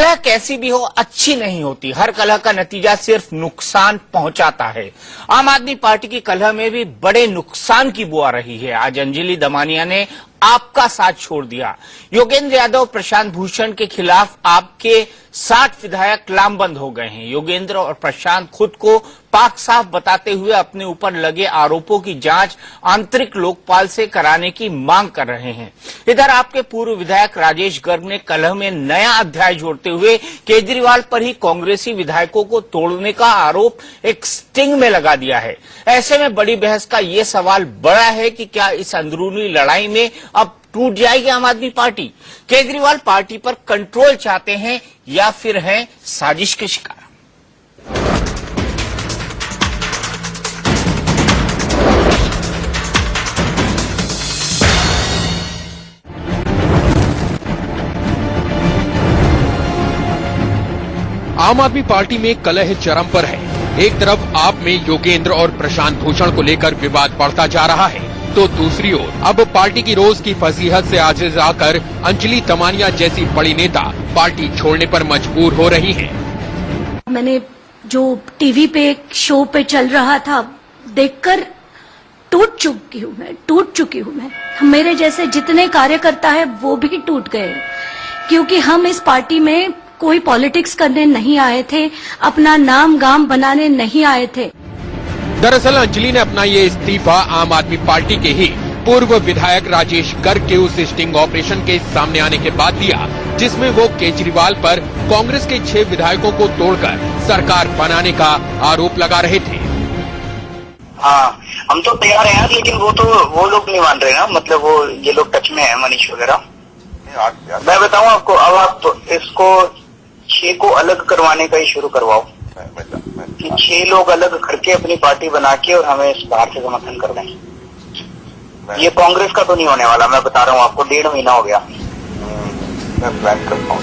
कलह कैसी भी हो अच्छी नहीं होती, हर कलह का नतीजा सिर्फ नुकसान पहुंचाता है। आम आदमी पार्टी की कलह में भी बड़े नुकसान की बुआ रही है। आज अंजलि दमानिया ने आपका साथ छोड़ दिया। योगेंद्र यादव, प्रशांत भूषण के खिलाफ आपके 60 विधायक लामबंद हो गए हैं। योगेंद्र और प्रशांत खुद को पाक साफ बताते हुए अपने ऊपर लगे आरोपों की जांच आंतरिक लोकपाल से कराने की मांग कर रहे हैं। इधर आपके पूर्व विधायक राजेश गर्ग ने कलह में नया अध्याय जोड़ते हुए केजरीवाल पर ही कांग्रेसी विधायकों को तोड़ने का आरोप एक स्टिंग में लगा दिया है। ऐसे में बड़ी बहस का ये सवाल बड़ा है कि क्या इस अंदरूनी लड़ाई में अब टूट जाएगी आम आदमी पार्टी? केजरीवाल पार्टी पर कंट्रोल चाहते हैं या फिर हैं साजिश के शिकार? आम आदमी पार्टी में कलह चरम पर है। एक तरफ आप में योगेंद्र और प्रशांत भूषण को लेकर विवाद बढ़ता जा रहा है, तो दूसरी ओर अब पार्टी की रोज की फजीहत से आजिज आकर अंजलि दमानिया जैसी बड़ी नेता पार्टी छोड़ने पर मजबूर हो रही हैं। मैंने जो टीवी पे एक शो पे चल रहा था देखकर टूट चुकी हूँ मैं। मेरे जैसे जितने कार्यकर्ता है वो भी टूट गए, क्योंकि हम इस पार्टी में कोई पॉलिटिक्स करने नहीं आए थे, अपना नाम गाम बनाने नहीं आए थे। दरअसल अंजलि ने अपना ये इस्तीफा आम आदमी पार्टी के ही पूर्व विधायक राजेश गर्ग के उस स्टिंग ऑपरेशन के सामने आने के बाद दिया, जिसमें वो केजरीवाल पर कांग्रेस के 6 विधायकों को तोड़कर सरकार बनाने का आरोप लगा रहे थे। हाँ, हम तो तैयार हैं, लेकिन वो लोग नहीं मान रहे ना, मतलब वो ये लोग टच में है, मनीष वगैरह। मैं बताऊं आपको, अब आप इसको 6 को अलग करवाने का ही शुरू करवाओ कि 6 लोग अलग करके अपनी पार्टी बना के और हमें इस बाहर से समर्थन कर दें। ये कांग्रेस का तो नहीं होने वाला, मैं बता रहा हूँ आपको, 1.5 महीना हो गया। मैं प्लान करता हूँ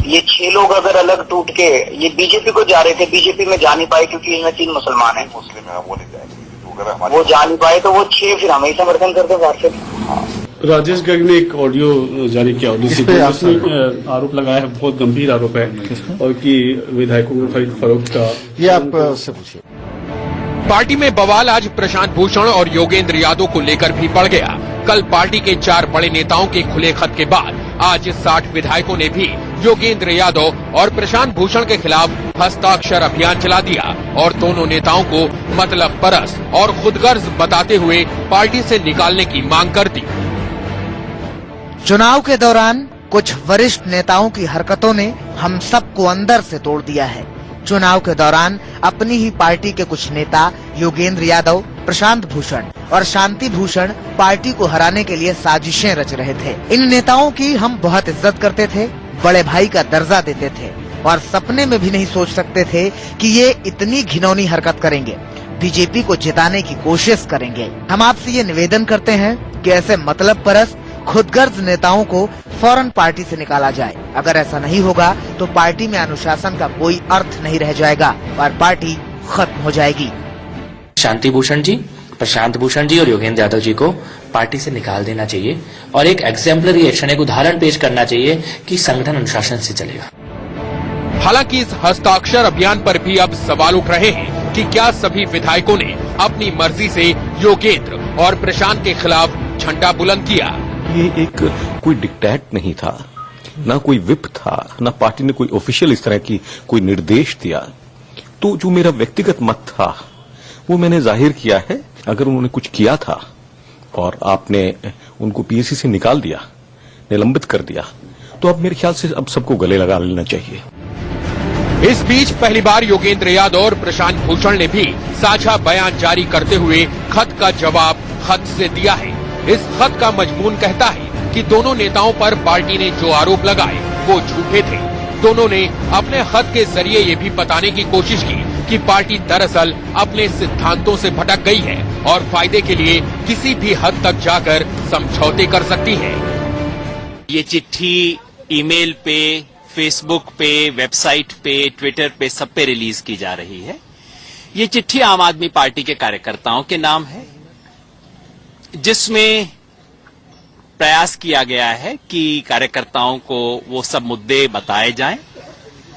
ये 6 लोग अगर अलग टूट के ये बीजेपी को जा रहे थे, बीजेपी में जा नहीं पाए क्योंकि इनमें 3 मुसलमान हैं, मुस्लिम है, वो नहीं जाएंगे, वो जा नहीं पाए तो वो 6 फिर हमें समर्थन करते बाहर से। राजेश गर्ग ने एक ऑडियो जारी किया, उसमें आरोप लगाया है, बहुत गंभीर आरोप है, और कि विधायकों को खरीद फरोख्त का। ये आप उससे पूछिए। पार्टी में बवाल आज प्रशांत भूषण और योगेंद्र यादव को लेकर भी बढ़ गया। कल पार्टी के 4 बड़े नेताओं के खुले खत के बाद आज 60 विधायकों ने भी योगेंद्र यादव और प्रशांत भूषण के खिलाफ हस्ताक्षर अभियान चला दिया और दोनों नेताओं को मतलब परस और खुदगर्ज बताते हुए पार्टी से निकालने की मांग कर दी। चुनाव के दौरान कुछ वरिष्ठ नेताओं की हरकतों ने हम सबको अंदर से तोड़ दिया है। चुनाव के दौरान अपनी ही पार्टी के कुछ नेता योगेंद्र यादव, प्रशांत भूषण और शांति भूषण पार्टी को हराने के लिए साजिशें रच रहे थे। इन नेताओं की हम बहुत इज्जत करते थे, बड़े भाई का दर्जा देते थे और सपने में भी नहीं सोच सकते थे कि ये इतनी घिनौनी हरकत करेंगे, बीजेपी को जिताने की कोशिश करेंगे। हम आपसे ये निवेदन करते हैं कि ऐसे मतलब परस्त खुदगर्ज नेताओं को फौरन पार्टी से निकाला जाए। अगर ऐसा नहीं होगा तो पार्टी में अनुशासन का कोई अर्थ नहीं रह जाएगा और पार्टी खत्म हो जाएगी। शांति भूषण जी, प्रशांत भूषण जी और योगेंद्र यादव जी को पार्टी से निकाल देना चाहिए और एक एग्जाम्पलरी एक्शन, एक उदाहरण पेश करना चाहिए कि संगठन अनुशासन से चलेगा। हालांकि इस हस्ताक्षर अभियान पर भी अब सवाल उठ रहे हैं कि क्या सभी विधायकों ने अपनी मर्जी से योगेंद्र और प्रशांत के खिलाफ झंडा बुलंद किया। ये एक कोई डिक्टेट नहीं था, ना कोई विप था, ना पार्टी ने कोई ऑफिशियल इस तरह की कोई निर्देश दिया। तो जो मेरा व्यक्तिगत मत था वो मैंने जाहिर किया है। अगर उन्होंने कुछ किया था और आपने उनको पीएससी से निकाल दिया, निलंबित कर दिया, तो अब मेरे ख्याल से अब सबको गले लगा लेना चाहिए। इस बीच पहली बार योगेंद्र यादव और प्रशांत भूषण ने भी साझा बयान जारी करते हुए खत का जवाब खत से दिया है। इस खत का मजमून कहता है कि दोनों नेताओं पर पार्टी ने जो आरोप लगाए वो झूठे थे। दोनों ने अपने खत के जरिए ये भी बताने की कोशिश की कि पार्टी दरअसल अपने सिद्धांतों से भटक गई है और फायदे के लिए किसी भी हद तक जाकर समझौते कर सकती है। ये चिट्ठी ईमेल पे, फेसबुक पे, वेबसाइट पे, ट्विटर पे, सब पे रिलीज की जा रही है। ये चिट्ठी आम आदमी पार्टी के कार्यकर्ताओं के नाम है, जिसमें प्रयास किया गया है कि कार्यकर्ताओं को वो सब मुद्दे बताए जाएं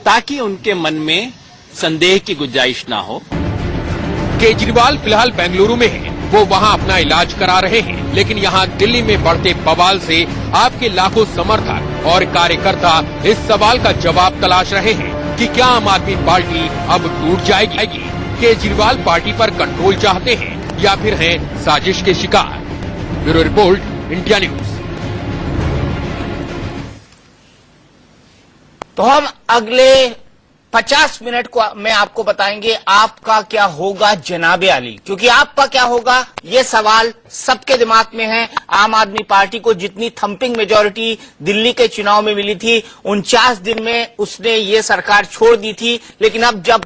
ताकि उनके मन में संदेह की गुंजाइश ना हो। केजरीवाल फिलहाल बेंगलुरु में हैं। वो वहां अपना इलाज करा रहे हैं, लेकिन यहाँ दिल्ली में बढ़ते बवाल से आपके लाखों समर्थक और कार्यकर्ता इस सवाल का जवाब तलाश रहे हैं कि क्या आम आदमी पार्टी अब टूट जाएगी? केजरीवाल पार्टी पर कंट्रोल चाहते हैं या फिर हैं साजिश के शिकार? Bureau report, India news. तो हम अगले 50 मिनट को में आपको बताएंगे आपका क्या होगा जनाबे अली, क्योंकि आपका क्या होगा ये सवाल सबके दिमाग में है। आम आदमी पार्टी को जितनी थंपिंग मेजॉरिटी दिल्ली के चुनाव में मिली थी, 49 दिन में उसने ये सरकार छोड़ दी थी, लेकिन अब जब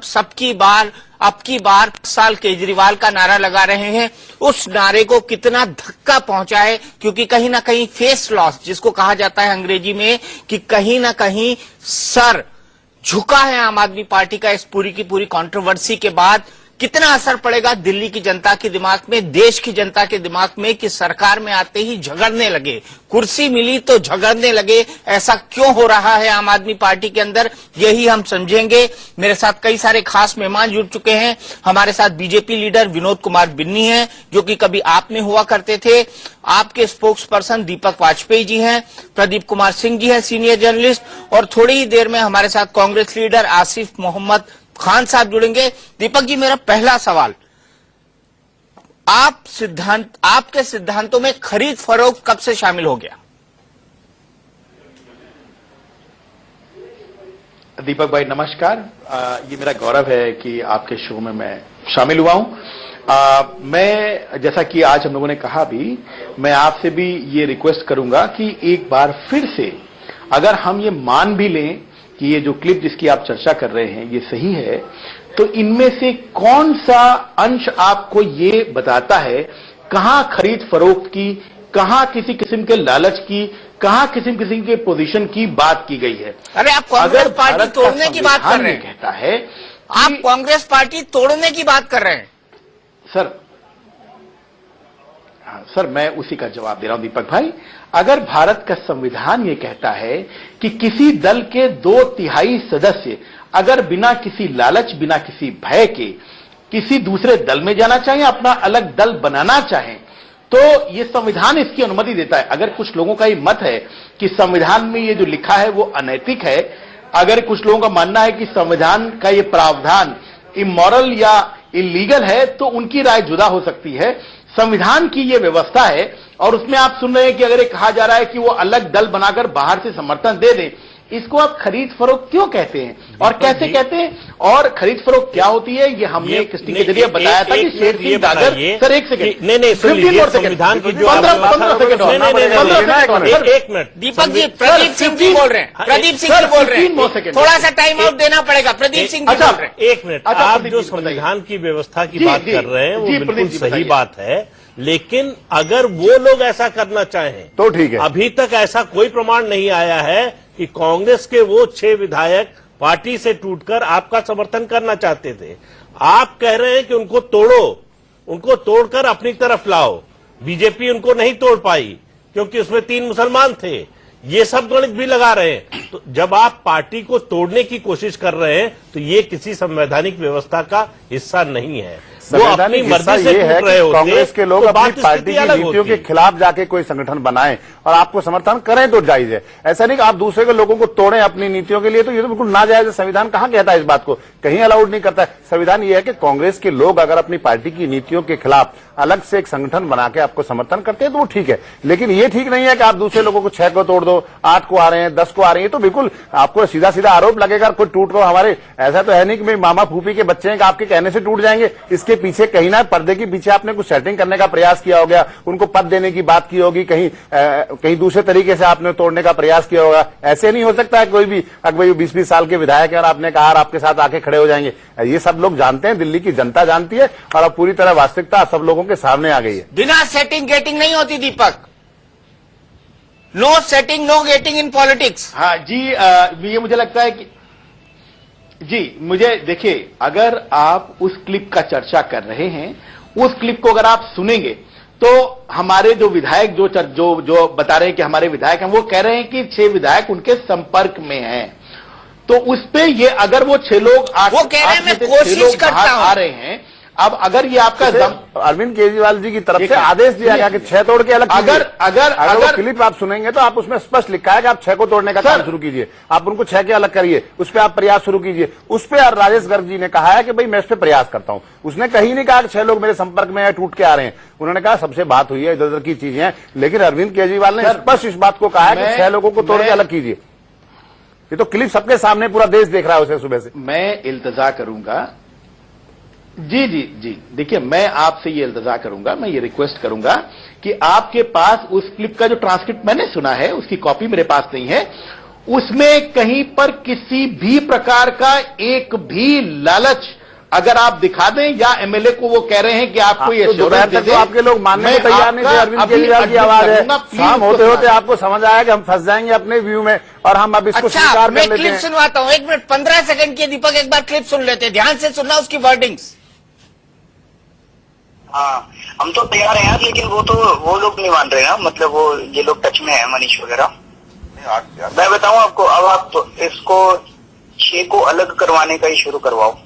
अब की बार साल केजरीवाल का नारा लगा रहे हैं, उस नारे को कितना धक्का पहुंचा है, क्योंकि कहीं ना कहीं फेस लॉस जिसको कहा जाता है अंग्रेजी में, कि कहीं ना कहीं सर झुका है आम आदमी पार्टी का इस पूरी की पूरी कंट्रोवर्सी के बाद। कितना असर पड़ेगा दिल्ली की जनता के दिमाग में, देश की जनता के दिमाग में, कि सरकार में आते ही झगड़ने लगे, कुर्सी मिली तो झगड़ने लगे। ऐसा क्यों हो रहा है आम आदमी पार्टी के अंदर, यही हम समझेंगे। मेरे साथ कई सारे खास मेहमान जुड़ चुके हैं। हमारे साथ बीजेपी लीडर विनोद कुमार बिन्नी हैं, जो कि कभी आप में हुआ करते थे। आपके स्पोक्स पर्सन दीपक वाजपेयी जी हैं, प्रदीप कुमार सिंह जी हैं सीनियर जर्नलिस्ट, और थोड़ी ही देर में हमारे साथ कांग्रेस लीडर आसिफ मोहम्मद खान साहब जुड़ेंगे। दीपक जी, मेरा पहला सवाल, आपके सिद्धांतों में खरीद फरोख्त कब से शामिल हो गया? दीपक भाई नमस्कार। ये मेरा गौरव है कि आपके शो में मैं शामिल हुआ हूं। मैं जैसा कि आज हम लोगों ने कहा भी, मैं आपसे भी ये रिक्वेस्ट करूंगा कि एक बार फिर से अगर हम ये मान भी लें कि ये जो क्लिप जिसकी आप चर्चा कर रहे हैं ये सही है, तो इनमें से कौन सा अंश आपको ये बताता है कहां खरीद फरोख्त की, कहां किसी किस्म के लालच की, कहां किसी किस्म के पोजीशन की बात की गई है? अरे आप कांग्रेस पार्टी तोड़ने की बात कर रहे हैं, कहता है आप कांग्रेस पार्टी तोड़ने की बात कर रहे हैं सर, मैं उसी का जवाब दे रहा हूं दीपक भाई। अगर भारत का संविधान ये कहता है कि किसी दल के 2/3 सदस्य अगर बिना किसी लालच, बिना किसी भय के किसी दूसरे दल में जाना चाहें, अपना अलग दल बनाना चाहें, तो ये संविधान इसकी अनुमति देता है। अगर कुछ लोगों का ये मत है कि संविधान में ये जो लिखा है वो अनैतिक है, अगर कुछ लोगों का मानना है कि संविधान का ये प्रावधान इमोरल या इलीगल है, तो उनकी राय जुदा हो सकती है। संविधान की ये व्यवस्था है, और उसमें आप सुन रहे हैं कि अगर ये कहा जा रहा है कि वो अलग दल बनाकर बाहर से समर्थन दे दें, इसको आप खरीद फरोख्त क्यों कहते हैं और कैसे कहते हैं? और खरीद फरोख्त क्या होती है, ये हमने किस्ती के जरिए बताया था कि शेर सिंह डागर। सर एक सेकंड, नहीं संविधान की जो 15 सेकंड, एक मिनट दीपक जी, प्रदीप सिंह जी बोल रहे हैं, प्रदीप सिंह जी बोल रहे हैं, थोड़ा सा टाइम आउट देना पड़ेगा। प्रदीप सिंह जी बोल रहे हैं। एक मिनट, आप जो संविधान की व्यवस्था की बात कर रहे हैं वो बिल्कुल सही बात है, लेकिन अगर वो लोग ऐसा करना चाहें तो ठीक है। अभी तक ऐसा कोई प्रमाण नहीं आया है कि कांग्रेस के वो 6 विधायक पार्टी से टूटकर आपका समर्थन करना चाहते थे। आप कह रहे हैं कि उनको तोड़ो, उनको तोड़कर अपनी तरफ लाओ। बीजेपी उनको नहीं तोड़ पाई क्योंकि उसमें 3 मुसलमान थे। ये सब गणित भी लगा रहे हैं। तो जब आप पार्टी को तोड़ने की कोशिश कर रहे हैं तो ये किसी संवैधानिक व्यवस्था का हिस्सा नहीं है। वो अपनी मर्जी से टूट रहे होते, कांग्रेस के लोग अपनी पार्टी की नीतियों के खिलाफ जाके कोई संगठन बनाएं और आपको समर्थन करें तो जायज है। ऐसा नहीं कि आप दूसरे के लोगों को तोड़ें अपनी नीतियों के लिए, तो ये तो बिल्कुल नाजायज है। संविधान कहां कहता है इस बात को, कहीं अलाउड नहीं करता है। संविधान ये है कि कांग्रेस के लोग अगर अपनी पार्टी की नीतियों के खिलाफ अलग से एक संगठन बना के आपको समर्थन करते हैं तो वो ठीक है, लेकिन ये ठीक नहीं है कि आप दूसरे लोगों को 6 को तोड़ दो, 8 को आ रहे हैं, 10 को आ रहे हैं, तो बिल्कुल आपको सीधा सीधा आरोप लगेगा। कोई टूट को हमारे ऐसा तो है नहीं कि मामा फूफी के बच्चे हैं कि आपके कहने से टूट जाएंगे। इसके पीछे कहीं ना पर्दे के पीछे आपने कुछ सेटिंग करने का प्रयास किया होगा, उनको पद देने की बात की होगी, कहीं दूसरे तरीके से आपने तोड़ने का प्रयास किया होगा। ऐसे नहीं हो सकता है कोई भी अगर 20-20 साल के विधायक है और आपने कहा आपके साथ आके खड़े हो जाएंगे। ये सब लोग जानते हैं, दिल्ली की जनता जानती है, और अब पूरी तरह वास्तविकता सब लोगों के सामने आ गई है। बिना सेटिंग गेटिंग नहीं होती Deepak, no setting no getting in politics. हाँ जी, ये मुझे लगता है कि जी मुझे देखिए, अगर आप उस क्लिप का चर्चा कर रहे हैं, उस क्लिप को अगर आप सुनेंगे तो हमारे जो विधायक जो बता रहे हैं कि हमारे विधायक हैं, वो कह रहे हैं कि 6 विधायक उनके संपर्क में हैं। तो उस पे ये अगर वो 6 लोग वो कह रहे हैं मैं कोशिश करता हूं आ रहे हैं, अब अगर ये आपका अरविंद केजरीवाल जी की तरफ से आदेश दिया गया कि 6 तोड़ के अलग अगर वो क्लिप आप सुनेंगे तो आप उसमें स्पष्ट लिखा है कि आप 6 को तोड़ने का काम शुरू कीजिए, आप उनको 6 के अलग करिए, उस पर आप प्रयास शुरू कीजिए। उस पर राजेश गर्ग जी ने कहा है कि भाई मैं इस पे प्रयास करता हूं। उसने कहीं नहीं कहा कि 6 लोग मेरे संपर्क में टूट के आ रहे हैं। उन्होंने कहा सबसे बात हुई है, इधर उधर की चीजें हैं, लेकिन अरविंद केजरीवाल ने स्पष्ट इस बात को कहा है कि 6 लोगों को तोड़ के अलग कीजिए। ये तो क्लिप सबके सामने पूरा देश देख रहा है उसे सुबह से। मैं इल्तजा करूंगा जी, देखिए मैं आपसे ये इल्तजा करूंगा, मैं ये रिक्वेस्ट करूंगा कि आपके पास उस क्लिप का जो ट्रांसक्रिप्ट मैंने सुना है उसकी कॉपी मेरे पास नहीं है, उसमें कहीं पर किसी भी प्रकार का एक भी लालच अगर आप दिखा दें या एमएलए को वो कह रहे हैं कि आपको ये दोपहर तक तो आपके लोग मानने को तैयार नहीं थे। अरविंद केजरीवाल की आवाज है, शाम होते होते आपको समझ आया कि हम फंस जाएंगे अपने व्यू में और हम अब इसको स्वीकार कर लेते हैं। क्लिप सुनवाता हूं, 1 मिनट 15 सेकंड की दीपक, एक बार क्लिप सुन लेते हैं, ध्यान से सुनना उसकी वर्डिंग्स। हाँ, हम तो तैयार हैं यार, लेकिन वो लोग नहीं मान रहे ना, मतलब वो ये लोग टच में है, मनीष वगैरह। मैं बताऊं आपको, अब आप तो इसको 6 को अलग करवाने का ही शुरू करवाओ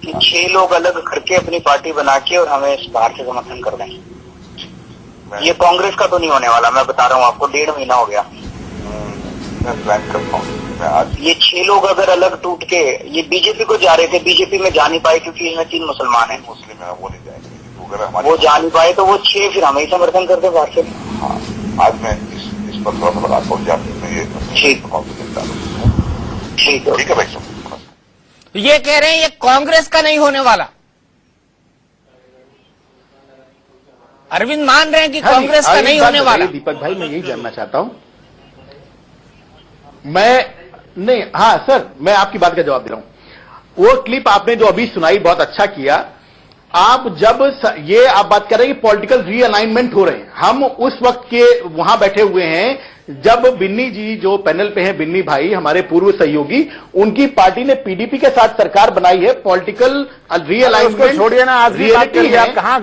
कि 6 लोग अलग करके अपनी पार्टी बना के और हमें इस बाहर से समर्थन कर दें। ये कांग्रेस का तो नहीं होने वाला, मैं बता रहा हूँ आपको, 1.5 महीना हो गया। ये 6 लोग अगर अलग टूट के ये बीजेपी को जा रहे थे, बीजेपी में जा नहीं पाए क्योंकि इसमें 3 मुसलमान हैं, मुस्लिम है, वो नहीं जाएंगे, वो जा नहीं पाए तो वो 6 फिर हमें ही समर्थन करते बाहर से। आज मैं इस पर थोड़ा सा बात पहुंच जाती है। ठीक है भाई साहब। ये कह रहे हैं ये कांग्रेस का नहीं होने वाला। अरविंद मान रहे हैं कि कांग्रेस का नहीं होने वाला। दीपक भाई मैं यही जानना चाहता हूं, हाँ सर, मैं आपकी बात का जवाब दे रहा हूं। वो क्लिप आपने जो अभी सुनाई बहुत अच्छा किया। आप जब ये आप बात कर रहे हैं कि पॉलिटिकल रीअलाइनमेंट हो रहे हैं, हम उस वक्त के वहां बैठे हुए हैं जब बिन्नी जी जो पैनल पे हैं, बिन्नी भाई हमारे पूर्व सहयोगी, उनकी पार्टी ने पीडीपी के साथ सरकार बनाई है। पॉलिटिकल रीअलाइनमेंट छोड़िए ना, आज रियलिटी आप कहां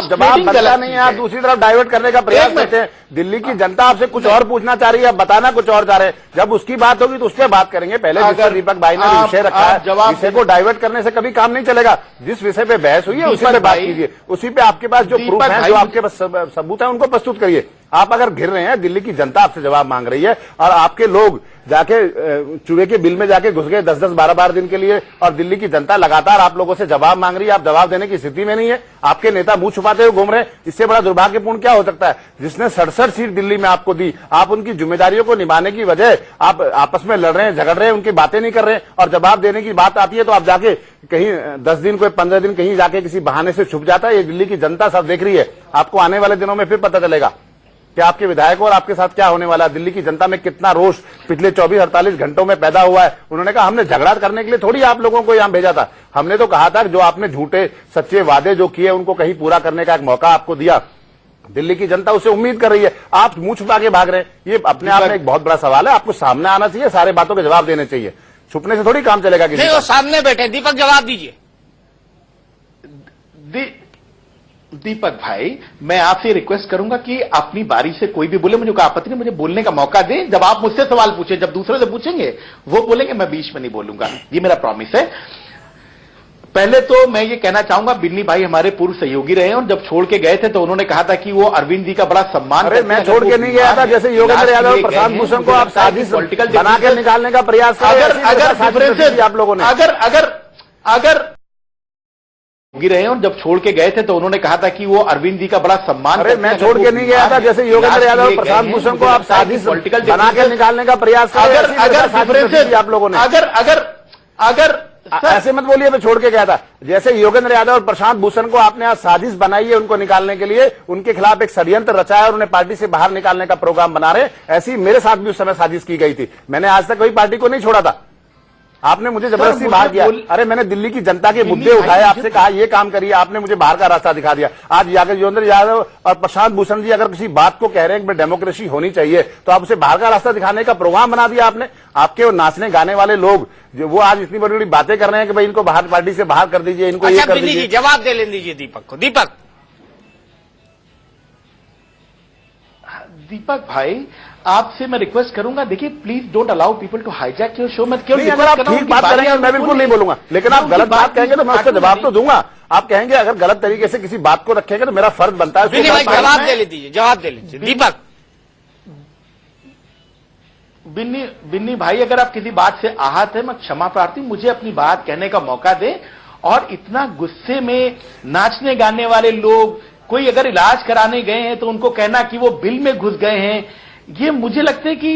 जवाब बदला नहीं है, आप दूसरी तरफ डाइवर्ट करने का प्रयास करते हैं। दिल्ली की जनता आपसे कुछ और पूछना चाह रही है, बताना कुछ और चाह रहे हैं। जब उसकी बात होगी तो उस पर बात करेंगे। पहले जिस दीपक भाई ने विषय रखा है, विषय को डाइवर्ट करने से कभी काम नहीं चलेगा। जिस विषय पे बहस हुई है उसी पे बात कीजिए, उसी पे आपके पास जो प्रूफ है, जो आपके पास सबूत है, उनको प्रस्तुत करिए। आप अगर घिर रहे हैं, दिल्ली की जनता आपसे जवाब मांग रही है और आपके लोग जाके चूहे के बिल में जाके घुस गए 10-10, 12-12 दिन के लिए, और दिल्ली की जनता लगातार आप लोगों से जवाब मांग रही है। आप जवाब देने की स्थिति में नहीं है, आपके नेता मुंह छुपाते हुए घूम रहे हैं। इससे बड़ा दुर्भाग्यपूर्ण क्या हो सकता है? जिसने 67 सीट दिल्ली में आपको दी, आप उनकी जिम्मेदारियों को निभाने की वजह आप आपस में लड़ रहे हैं, झगड़ रहे हैं, उनकी बातें नहीं कर रहे हैं, और जवाब देने की बात आती है तो आप जाके कहीं 10 दिन कोई 15 दिन कहीं जाके किसी बहाने से छुप जाता है। ये दिल्ली की जनता सब देख रही है। आपको आने वाले दिनों में फिर पता चलेगा कि आपके विधायकों और आपके साथ क्या होने वाला है। दिल्ली की जनता में कितना रोष पिछले 24-48 घंटों में पैदा हुआ है। उन्होंने कहा हमने झगड़ा करने के लिए थोड़ी आप लोगों को यहां भेजा था, हमने तो कहा था कि जो आपने झूठे सच्चे वादे जो किए उनको कहीं पूरा करने का एक मौका आपको दिया। दिल्ली की जनता उसे उम्मीद कर रही है, आप मुंह छुपा के भाग रहे हैं। ये अपने आप में एक बहुत बड़ा सवाल है। आपको सामने आना चाहिए, सारे बातों के जवाब देने चाहिए। छुपने से थोड़ी काम चलेगा किसी नहीं, वो सामने बैठे। दीपक जवाब दीजिए। दीपक भाई मैं आपसे रिक्वेस्ट करूंगा कि अपनी बारी से कोई भी बोले, मुझे कोई आपत्ति नहीं, मुझे बोलने का मौका दें। जब आप मुझसे सवाल पूछे, जब दूसरे से पूछेंगे वो बोलेंगे, मैं बीच में नहीं बोलूंगा, ये मेरा प्रॉमिस है। पहले तो मैं ये कहना चाहूंगा, बिन्नी भाई हमारे पूर्व सहयोगी रहे हैं और जब छोड़ के गए थे तो उन्होंने कहा था कि वो अरविंद जी का बड़ा सम्मान। अरे मैं छोड़ के नहीं गया था, जैसे योगेंद्र यादव और प्रशांत भूषण को आप साजिश बना के निकालने का प्रयास कर आप लोगों ने अगर रहे हैं और जब छोड़ के गए थे तो उन्होंने कहा था कि वो अरविंद जी का बड़ा सम्मान। अरे मैं छोड़ के नहीं गया था, जैसे योगेंद्र यादव और प्रशांत भूषण को आप साजिश बना के निकालने का प्रयास कर आप लोगों ने। अगर ऐसे मत बोलिए मैं छोड़ के गया था। जैसे योगेंद्र यादव और प्रशांत भूषण को आपने आज साजिश बनाई है उनको निकालने के लिए, उनके खिलाफ एक षड्यंत्र रचा है और उन्हें पार्टी से बाहर निकालने का प्रोग्राम बना रहे, ऐसी मेरे साथ भी उस समय साजिश की गई थी। मैंने आज तक कोई पार्टी को नहीं छोड़ा था, आपने मुझे जबरदस्ती बाहर किया। अरे मैंने दिल्ली की जनता के मुद्दे उठाए, आपसे कहा ये काम करिए, आपने मुझे बाहर का रास्ता दिखा दिया। आज योगेंद्र यादव और प्रशांत भूषण जी अगर किसी बात को कह रहे हैं कि डेमोक्रेसी होनी चाहिए, तो आप उसे बाहर का रास्ता दिखाने का प्रोग्राम बना दिया आपने। आपके वो नाचने गाने वाले लोग जो वो आज इतनी बड़ी बड़ी बातें कर रहे हैं कि भाई इनको बाहर पार्टी से बाहर कर दीजिए, इनको ये कर दीजिए। जवाब दे लेने दीजिए दीपक को। दीपक भाई आपसे मैं रिक्वेस्ट करूंगा, देखिए please don't allow people to hijack your show. मैं केवल नहीं, अगर आप ठीक बात करेंगे मैं बिल्कुल नहीं बोलूंगा, लेकिन आप गलत बात कहेंगे तो मैं उसका जवाब तो दूंगा। आप कहेंगे अगर गलत तरीके से किसी बात को रखेंगे तो मेरा फर्ज बनता है। जवाब दे लीजिए, जवाब दे लीजिए। दीपक, बिन्नी भाई, अगर आप किसी बात से आहत है, मैं क्षमा प्रार्थी, मुझे अपनी बात कहने का मौका दें। और इतना गुस्से में नाचने गाने वाले लोग, कोई अगर इलाज कराने गए हैं तो उनको कहना कि वो बिल में घुस गए हैं, ये मुझे लगता है कि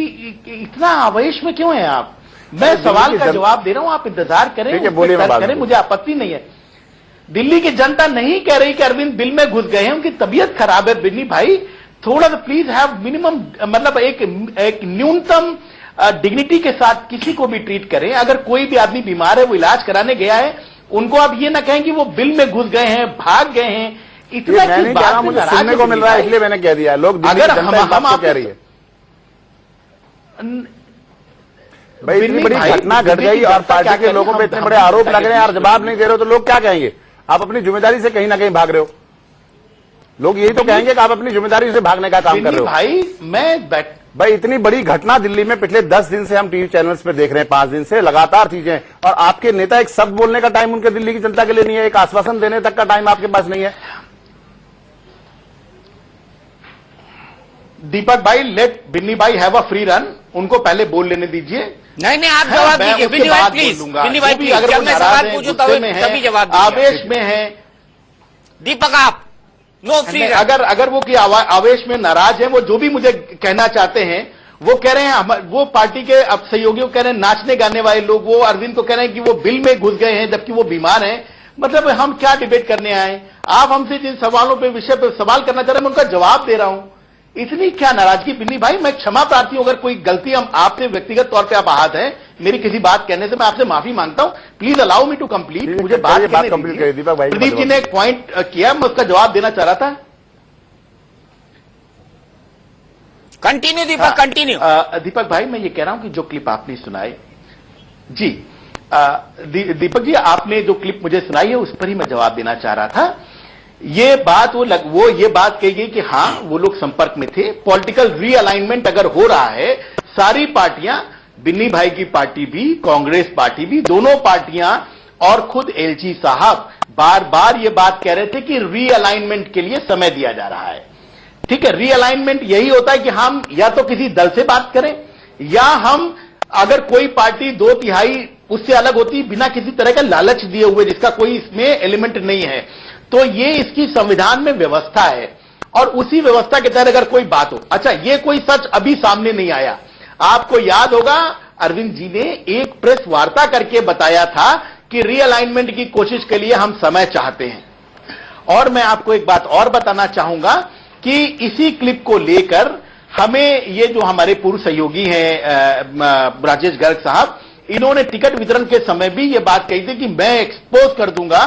इतना आवेश में क्यों है आप? मैं सवाल का जवाब दे रहा हूं, आप इंतजार करें, मुझे आपत्ति नहीं है। दिल्ली की जनता नहीं कह रही कि अरविंद बिल में घुस गए हैं, उनकी तबीयत खराब है। बिन्नी भाई, थोड़ा सा प्लीज हैव मिनिमम, मतलब एक न्यूनतम डिग्निटी के साथ किसी को भी ट्रीट करें। अगर कोई भी आदमी बीमार है, वो इलाज कराने गया है, उनको आप ये ना कहें कि वो बिल में घुस गए हैं, भाग गए हैं। इतना नहीं कह रहा, मुझे सुनने को मिल रहा है इसलिए मैंने कह दिया। लोग अगर हम कह रही है भाई, इतनी बड़ी घटना घट गई और पार्टी के लोगों पे इतने बड़े आरोप लग रहे हैं और जवाब नहीं दे रहे हो तो लोग क्या कहेंगे? आप अपनी जिम्मेदारी से कहीं ना कहीं भाग रहे हो। लोग यही तो कहेंगे कि आप अपनी जिम्मेदारी से भागने का काम कर रहे हो। भाई इतनी बड़ी घटना दिल्ली में पिछले 10 दिन से हम टीवी चैनल्स पे देख रहे हैं, 5 दिन से लगातार चीजें, और आपके नेता एक शब्द बोलने का टाइम उनके दिल्ली की जनता के लिए नहीं है, एक आश्वासन देने तक का टाइम आपके पास नहीं है। दीपक भाई, लेट बिन्नी भाई हैव अ फ्री रन, उनको पहले बोल लेने दीजिए। नहीं, आप जवाब दीजिए। बिन्नी भाई प्लीज, बिन्नी भाई प्लीज, जब मैं सवाल पूछूं तभी जवाब दीजिए। आवेश में है दीपक, आप नो फ्री। अगर वो कि आवेश में नाराज है, वो जो भी मुझे कहना चाहते हैं वो कह रहे हैं, वो पार्टी के अब सहयोगियों कह रहे हैं, नाचने गाने वाले लोग, वो अरविंद को कह रहे हैं कि वो बिल में घुस गए हैं जबकि वो बीमार हैं। मतलब हम क्या डिबेट करने आए? आप हमसे जिन सवालों पे, विषय पे सवाल करना चाह रहे हैं, मैं उनका जवाब दे रहा हूं। इतनी क्या नाराजगी? बिन्नी भाई, मैं क्षमा प्रार्थी हूं अगर कोई गलती हम आपसे व्यक्तिगत तौर पे आप आहत हैं मेरी किसी बात कहने से, मैं आपसे माफी मांगता हूं। Please allow me to complete, मुझे बात कंप्लीट करिए। दीपक भाई, प्रदीप जी ने एक पॉइंट किया, मैं उसका जवाब देना चाह रहा था। कंटिन्यू दीपक, कंटिन्यू। दीपक भाई, मैं ये कह रहा हूं कि जो क्लिप आपने सुनाई जी, दीपक जी, आपने जो क्लिप मुझे सुनाई है उस पर ही मैं जवाब देना चाह रहा था। ये बात वो ये बात कही गई कि हां वो लोग संपर्क में थे। पॉलिटिकल रीअलाइनमेंट अगर हो रहा है, सारी पार्टियां, बिन्नी भाई की पार्टी भी, कांग्रेस पार्टी भी, दोनों पार्टियां और खुद एलजी साहब बार बार ये बात कह रहे थे कि रीअलाइनमेंट के लिए समय दिया जा रहा है। ठीक है, रीअलाइनमेंट यही होता है कि हम या तो किसी दल से बात करें, या हम अगर कोई पार्टी 2/3 उससे अलग होती बिना किसी तरह का लालच दिए हुए, जिसका कोई इसमें एलिमेंट नहीं है, तो ये इसकी संविधान में व्यवस्था है और उसी व्यवस्था के तहत अगर कोई बात हो। अच्छा, ये कोई सच अभी सामने नहीं आया। आपको याद होगा अरविंद जी ने एक प्रेस वार्ता करके बताया था कि रीअलाइनमेंट की कोशिश के लिए हम समय चाहते हैं। और मैं आपको एक बात और बताना चाहूंगा कि इसी क्लिप को लेकर हमें ये जो हमारे पूर्व सहयोगी हैं राजेश गर्ग साहब, इन्होंने टिकट वितरण के समय भी ये बात कही थी कि मैं एक्सपोज कर दूंगा।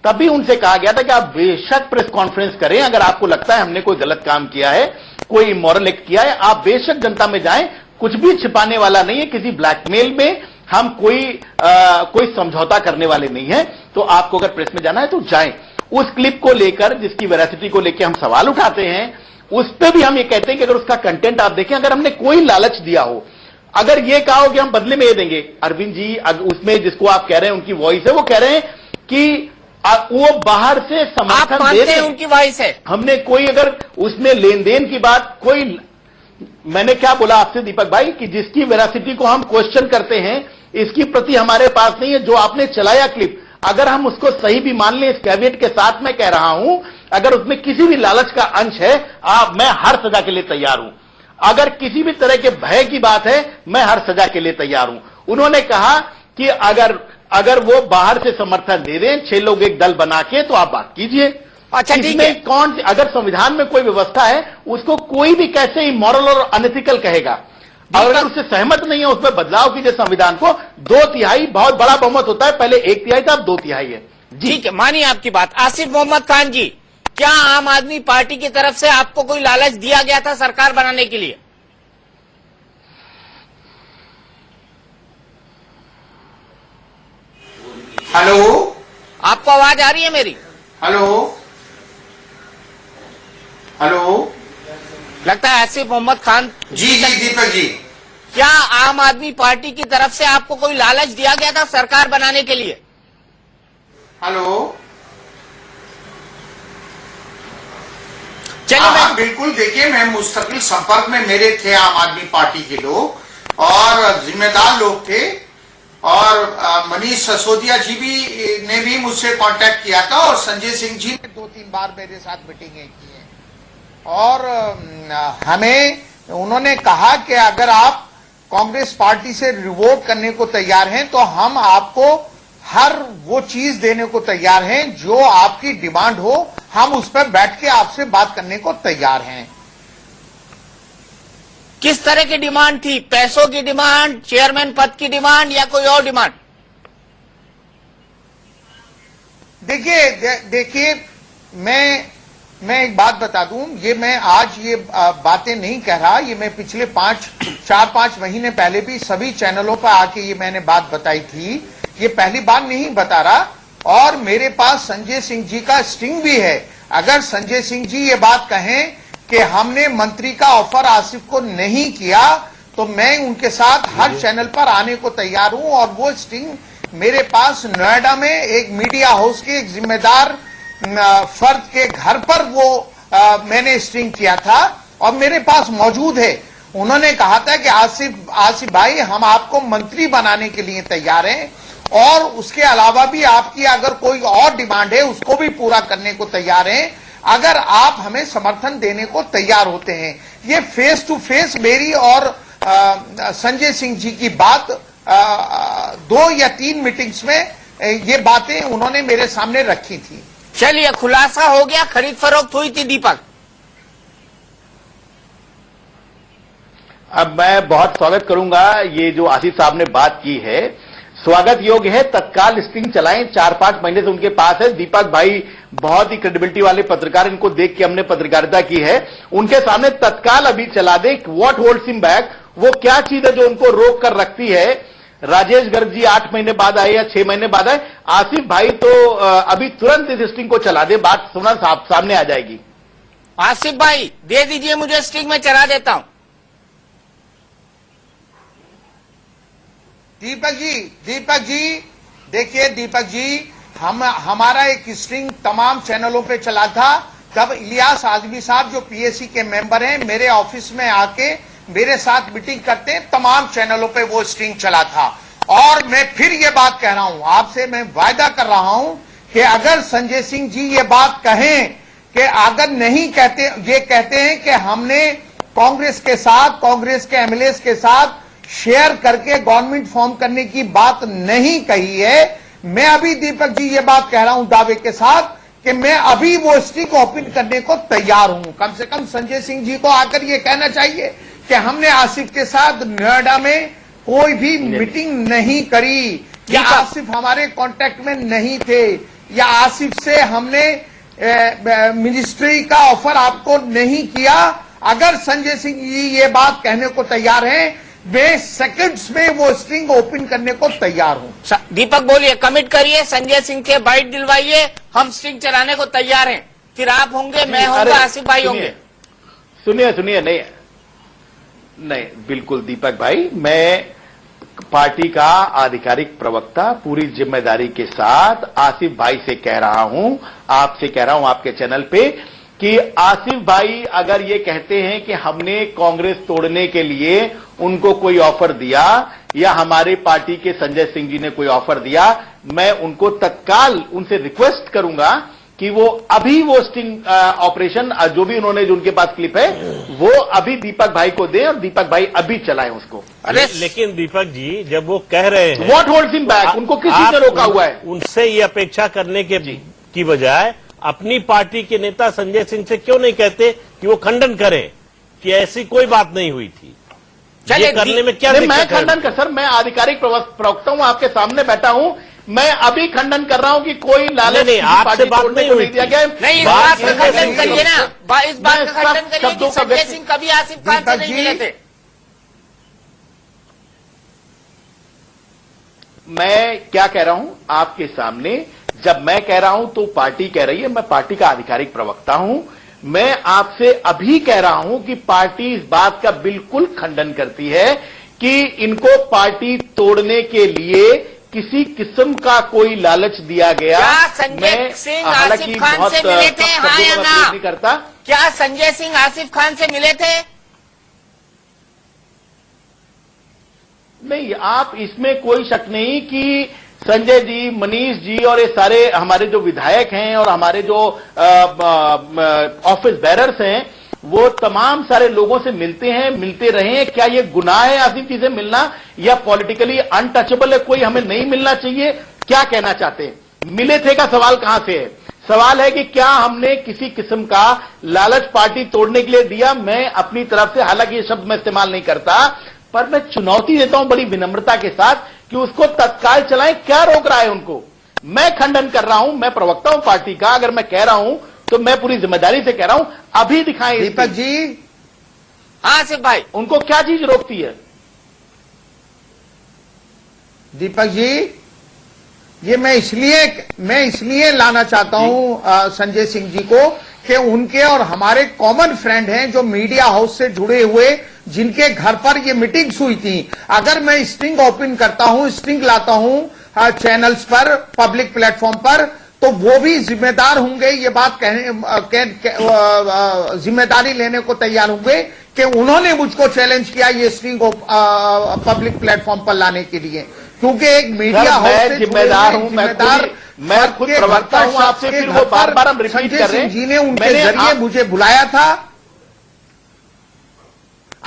तभी उनसे कहा गया था कि आप बेशक प्रेस कॉन्फ्रेंस करें, अगर आपको लगता है हमने कोई गलत काम किया है, कोई इमोरल एक्ट किया है, आप बेशक जनता में जाएं, कुछ भी छिपाने वाला नहीं है, किसी ब्लैकमेल में हम कोई समझौता करने वाले नहीं है। तो आपको अगर प्रेस में जाना है तो जाएं। उस क्लिप को लेकर, जिसकी वेरासिटी को लेकर हम सवाल उठाते हैं, उस पर भी हम ये कहते हैं कि अगर उसका कंटेंट आप देखें, अगर हमने कोई लालच दिया हो, अगर ये कहा हो कि हम बदले में ये देंगे, अरविंद जी उसमें जिसको आप कह रहे हैं उनकी वॉइस है, वो कह रहे हैं कि वो बाहर से समर्थन दे रहे हैं, उनकी वॉइस है। हमने कोई अगर उसमें लेन देन की बात, कोई, मैंने क्या बोला आपसे दीपक भाई कि जिसकी वेरासिटी को हम क्वेश्चन करते हैं, इसकी प्रति हमारे पास नहीं है। जो आपने चलाया क्लिप, अगर हम उसको सही भी मान लें, इस कैविएट के साथ मैं कह रहा हूं, अगर उसमें किसी भी लालच का अंश है, मैं हर सजा के लिए तैयार हूं। अगर किसी भी तरह के भय की बात है, मैं हर सजा के लिए तैयार हूं। उन्होंने कहा कि अगर वो बाहर से समर्थन दे दें, 6 लोग एक दल बना के, तो आप बात कीजिए। अच्छा, ठीक है। इसमें कौन, अगर संविधान में कोई व्यवस्था है, उसको कोई भी कैसे इमोरल और अनएथिकल कहेगा? अगर उससे सहमत नहीं है, उसमें बदलाव कीजिए संविधान को। 2/3 बहुत बड़ा बहुमत होता है, पहले 1/3 था, अब 2/3 है। ठीक है, मानिए आपकी बात। आसिफ मोहम्मद खान जी, क्या आम आदमी पार्टी की तरफ से आपको कोई लालच दिया गया था सरकार बनाने के लिए? हेलो, आपको आवाज आ रही है मेरी? हेलो, हेलो, लगता है आसिफ मोहम्मद खान जी दीपक जी, क्या आम आदमी पार्टी की तरफ से आपको कोई लालच दिया गया था सरकार बनाने के लिए? हेलो। चलिए हाँ, बिल्कुल। देखिए, मैं मुस्तकिल संपर्क में मेरे थे आम आदमी पार्टी के लोग और जिम्मेदार लोग थे, और मनीष सिसोदिया जी ने भी मुझसे कांटेक्ट किया था, और संजय सिंह जी ने 2-3 बार मेरे साथ मीटिंगें की हैं, और हमें उन्होंने कहा कि अगर आप कांग्रेस पार्टी से रिवोट करने को तैयार हैं तो हम आपको हर वो चीज देने को तैयार हैं जो आपकी डिमांड हो, हम उस पर बैठ के आपसे बात करने को तैयार हैं। किस तरह की डिमांड थी? पैसों की डिमांड, चेयरमैन पद की डिमांड, या कोई और डिमांड? देखिए, मैं एक बात बता दूं, ये मैं आज ये बातें नहीं कह रहा, ये मैं पिछले 4-5 महीने पहले भी सभी चैनलों पर आके ये मैंने बात बताई थी, ये पहली बार नहीं बता रहा, और मेरे पास संजय सिंह जी का स्टिंग भी है। अगर संजय सिंह जी ये बात कहें कि हमने मंत्री का ऑफर आसिफ को नहीं किया, तो मैं उनके साथ हर चैनल पर आने को तैयार हूं, और वो स्टिंग मेरे पास नोएडा में एक मीडिया हाउस के एक जिम्मेदार फर्द के घर पर वो मैंने स्टिंग किया था, और मेरे पास मौजूद है। उन्होंने कहा था कि आसिफ भाई, हम आपको मंत्री बनाने के लिए तैयार हैं, और उसके अलावा भी आपकी अगर कोई और डिमांड है उसको भी पूरा करने को तैयार हैं, अगर आप हमें समर्थन देने को तैयार होते हैं। ये फेस टू फेस मेरी और संजय सिंह जी की बात 2 या 3 मीटिंग्स में ये बातें उन्होंने मेरे सामने रखी थी। चलिए, खुलासा हो गया, खरीद फरोख्त हुई थी दीपक। अब मैं बहुत स्वागत करूंगा, ये जो आसिफ साहब ने बात की है स्वागत योग्य है। तत्काल स्टिंग चलाएं, 4-5 महीने से उनके पास है। दीपक भाई बहुत ही क्रेडिबिलिटी वाले पत्रकार, इनको देख के हमने पत्रकारिता की है, उनके सामने तत्काल अभी चला दे। व्हाट होल्ड्स हिम बैक, वो क्या चीज है जो उनको रोक कर रखती है? राजेश गर्ग जी 8 महीने बाद आए या 6 महीने बाद आए, आसिफ भाई तो अभी तुरंत इस स्टिंग को चला दे, बात सुना सामने आ जाएगी। आसिफ भाई दे दीजिए मुझे, स्टिंग में चला देता हूं। दीपक जी, देखिए दीपक जी, हमारा एक स्ट्रिंग तमाम चैनलों पे चला था, तब इलियास आजमी साहब जो पीएसी के मेंबर हैं मेरे ऑफिस में आके मेरे साथ मीटिंग करते हैं, तमाम चैनलों पे वो स्ट्रिंग चला था। और मैं फिर ये बात कह रहा हूं आपसे, मैं वायदा कर रहा हूं कि अगर संजय सिंह जी ये बात कहें कि अगर नहीं कहते, ये कहते हैं कि हमने कांग्रेस के साथ, कांग्रेस के एमएलए के साथ शेयर करके गवर्नमेंट फॉर्म करने की बात नहीं कही है, मैं अभी दीपक जी ये बात कह रहा हूं दावे के साथ कि मैं अभी वो स्टिंग ओपन करने को तैयार हूं। कम से कम संजय सिंह जी को आकर ये कहना चाहिए कि हमने आसिफ के साथ नोएडा में कोई भी मीटिंग नहीं करी, या आसिफ हमारे कांटेक्ट में नहीं थे, या आसिफ से हमने मिनिस्ट्री का ऑफर आपको नहीं किया। अगर संजय सिंह जी ये बात कहने को तैयार हैं, मैं सेकंड्स में वो स्ट्रिंग ओपन करने को तैयार हूं। दीपक बोलिए, कमिट करिए, संजय सिंह से बाइट दिलवाइए, हम स्ट्रिंग चलाने को तैयार हैं। फिर आप होंगे, मैं होऊंगा, आसिफ भाई होंगे। सुनिए, नहीं बिल्कुल दीपक भाई, मैं पार्टी का आधिकारिक प्रवक्ता पूरी जिम्मेदारी के साथ आसिफ भाई से कह रहा हूं, आपसे कह रहा हूं आपके चैनल पे, कि आसिफ भाई अगर ये कहते हैं कि हमने कांग्रेस तोड़ने के लिए उनको कोई ऑफर दिया, या हमारे पार्टी के संजय सिंह जी ने कोई ऑफर दिया, मैं उनको तत्काल उनसे रिक्वेस्ट करूंगा कि वो अभी वो स्टिंग ऑपरेशन जो भी उन्होंने, जो उनके पास क्लिप है, वो अभी दीपक भाई को दें, और दीपक भाई अभी चलाएं उसको। अरे लेकिन दीपक जी, जब वो कह रहे हैं व्हाट होल्ड्स हिम बैक, उनको किसी ने रोका हुआ है? उनसे ये अपेक्षा करने की बजाय अपनी पार्टी के नेता संजय सिंह से क्यों नहीं कहते कि वो खंडन करें कि ऐसी कोई बात नहीं हुई थी? ये करने में क्या दिक्कत है? मैं खंडन कर, सर मैं आधिकारिक प्रवक्ता हूं, आपके सामने बैठा हूं, मैं अभी खंडन कर रहा हूं कि कोई लालच नहीं, आपसे बात नहीं हुई दिया गया। नहीं, इस बात का खंडन करिए ना, इस बात का खंडन करिए कि संजय सिंह कभी आसिफ खान से नहीं मिले थे। मैं क्या कह रहा हूं आपके सामने, जब मैं कह रहा हूं तो पार्टी कह रही है, मैं पार्टी का आधिकारिक प्रवक्ता हूं, मैं आपसे अभी कह रहा हूं कि पार्टी इस बात का बिल्कुल खंडन करती है कि इनको पार्टी तोड़ने के लिए किसी किस्म का कोई लालच दिया गया। क्या संजय सिंह आसिफ खान से मिले थे, हाँ या ना? नहीं करता। क्या संजय सिंह आसिफ खान से मिले थे? नहीं, आप इसमें कोई शक नहीं कि संजय जी, मनीष जी और ये सारे हमारे जो विधायक हैं और हमारे जो ऑफिस बेरर्स हैं, वो तमाम सारे लोगों से मिलते हैं, मिलते रहे हैं। क्या ये गुनाह है आसिफ जी से मिलना, या पॉलिटिकली अनटचेबल है, कोई हमें नहीं मिलना चाहिए? क्या कहना चाहते हैं? मिले थे का सवाल कहां से है? सवाल है कि क्या हमने किसी किस्म का लालच पार्टी तोड़ने के लिए दिया? मैं अपनी तरफ से, हालांकि ये शब्द मैं इस्तेमाल नहीं करता, पर मैं चुनौती देता हूं बड़ी विनम्रता के साथ कि उसको तत्काल चलाएं। क्या रोक रहा है उनको? मैं खंडन कर रहा हूं, मैं प्रवक्ता हूं पार्टी का। अगर मैं कह रहा हूं तो मैं पूरी जिम्मेदारी से कह रहा हूं, अभी दिखाएं। दीपक जी, हाँ सिर्फ भाई, उनको क्या चीज रोकती है? दीपक जी, ये मैं इसलिए लाना चाहता हूं संजय सिंह जी को कि उनके और हमारे कॉमन फ्रेंड हैं जो मीडिया हाउस से जुड़े हुए, जिनके घर पर ये मीटिंग्स हुई थी। अगर मैं स्ट्रिंग ओपन करता हूं, स्ट्रिंग लाता हूं चैनल्स पर, पब्लिक प्लेटफॉर्म पर, तो वो भी जिम्मेदार होंगे, ये बात जिम्मेदारी लेने को तैयार होंगे कि उन्होंने मुझको चैलेंज किया ये स्ट्रिंग पब्लिक प्लेटफॉर्म पर लाने के लिए, क्योंकि एक मीडिया हाउस से जिम्मेदार हूं, मैं खुद प्रवक्ता हूं आपसे, फिर वो बार-बार हम रिपीट कर रहे हैं। जी ने उनके जरिए मुझे बुलाया था।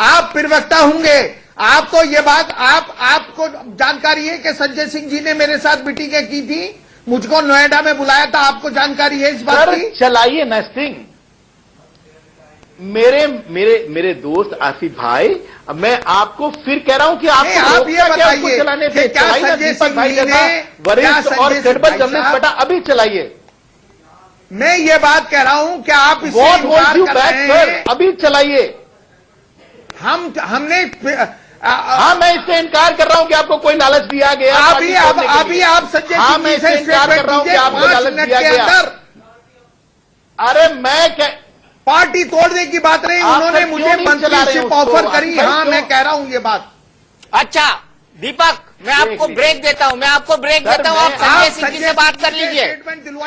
आप प्रवक्ता होंगे, आप तो ये बात आपको जानकारी है कि संजय सिंह जी ने मेरे साथ मीटिंगें की थी, मुझको नोएडा में बुलाया था, आपको जानकारी है इस बात की? चलाइए ना स्ट्रिंग। मेरे दोस्त आसिफ भाई, मैं आपको फिर कह रहा हूं कि आप ये बताइए चलाने कि क्या संजय सिंह जी ने वरिष्ठ और क्रेडिबल जर्नलिस्ट बेटा अभी चलाइए। मैं ये बात कह रहा हूं कि आप इससे इनकार कर रहे हैं, अभी चलाइए। हमने हाँ, मैं इससे इनकार कर रहा हूं कि आपको कोई लालच दिया गया। अभी आप संजय हाँ, मैं इससे इनकार कर रहा हूं कि आपको लालच दिया गया। अरे मैं पार्टी तोड़ने की बात नहीं, उन्होंने मुझे मंत्रीशिप ऑफर करी। हाँ, मैं कह रहा हूं ये बात। अच्छा दीपक, मैं आपको ब्रेक देता हूं, आप संजय सिंह जी से बात कर लीजिए।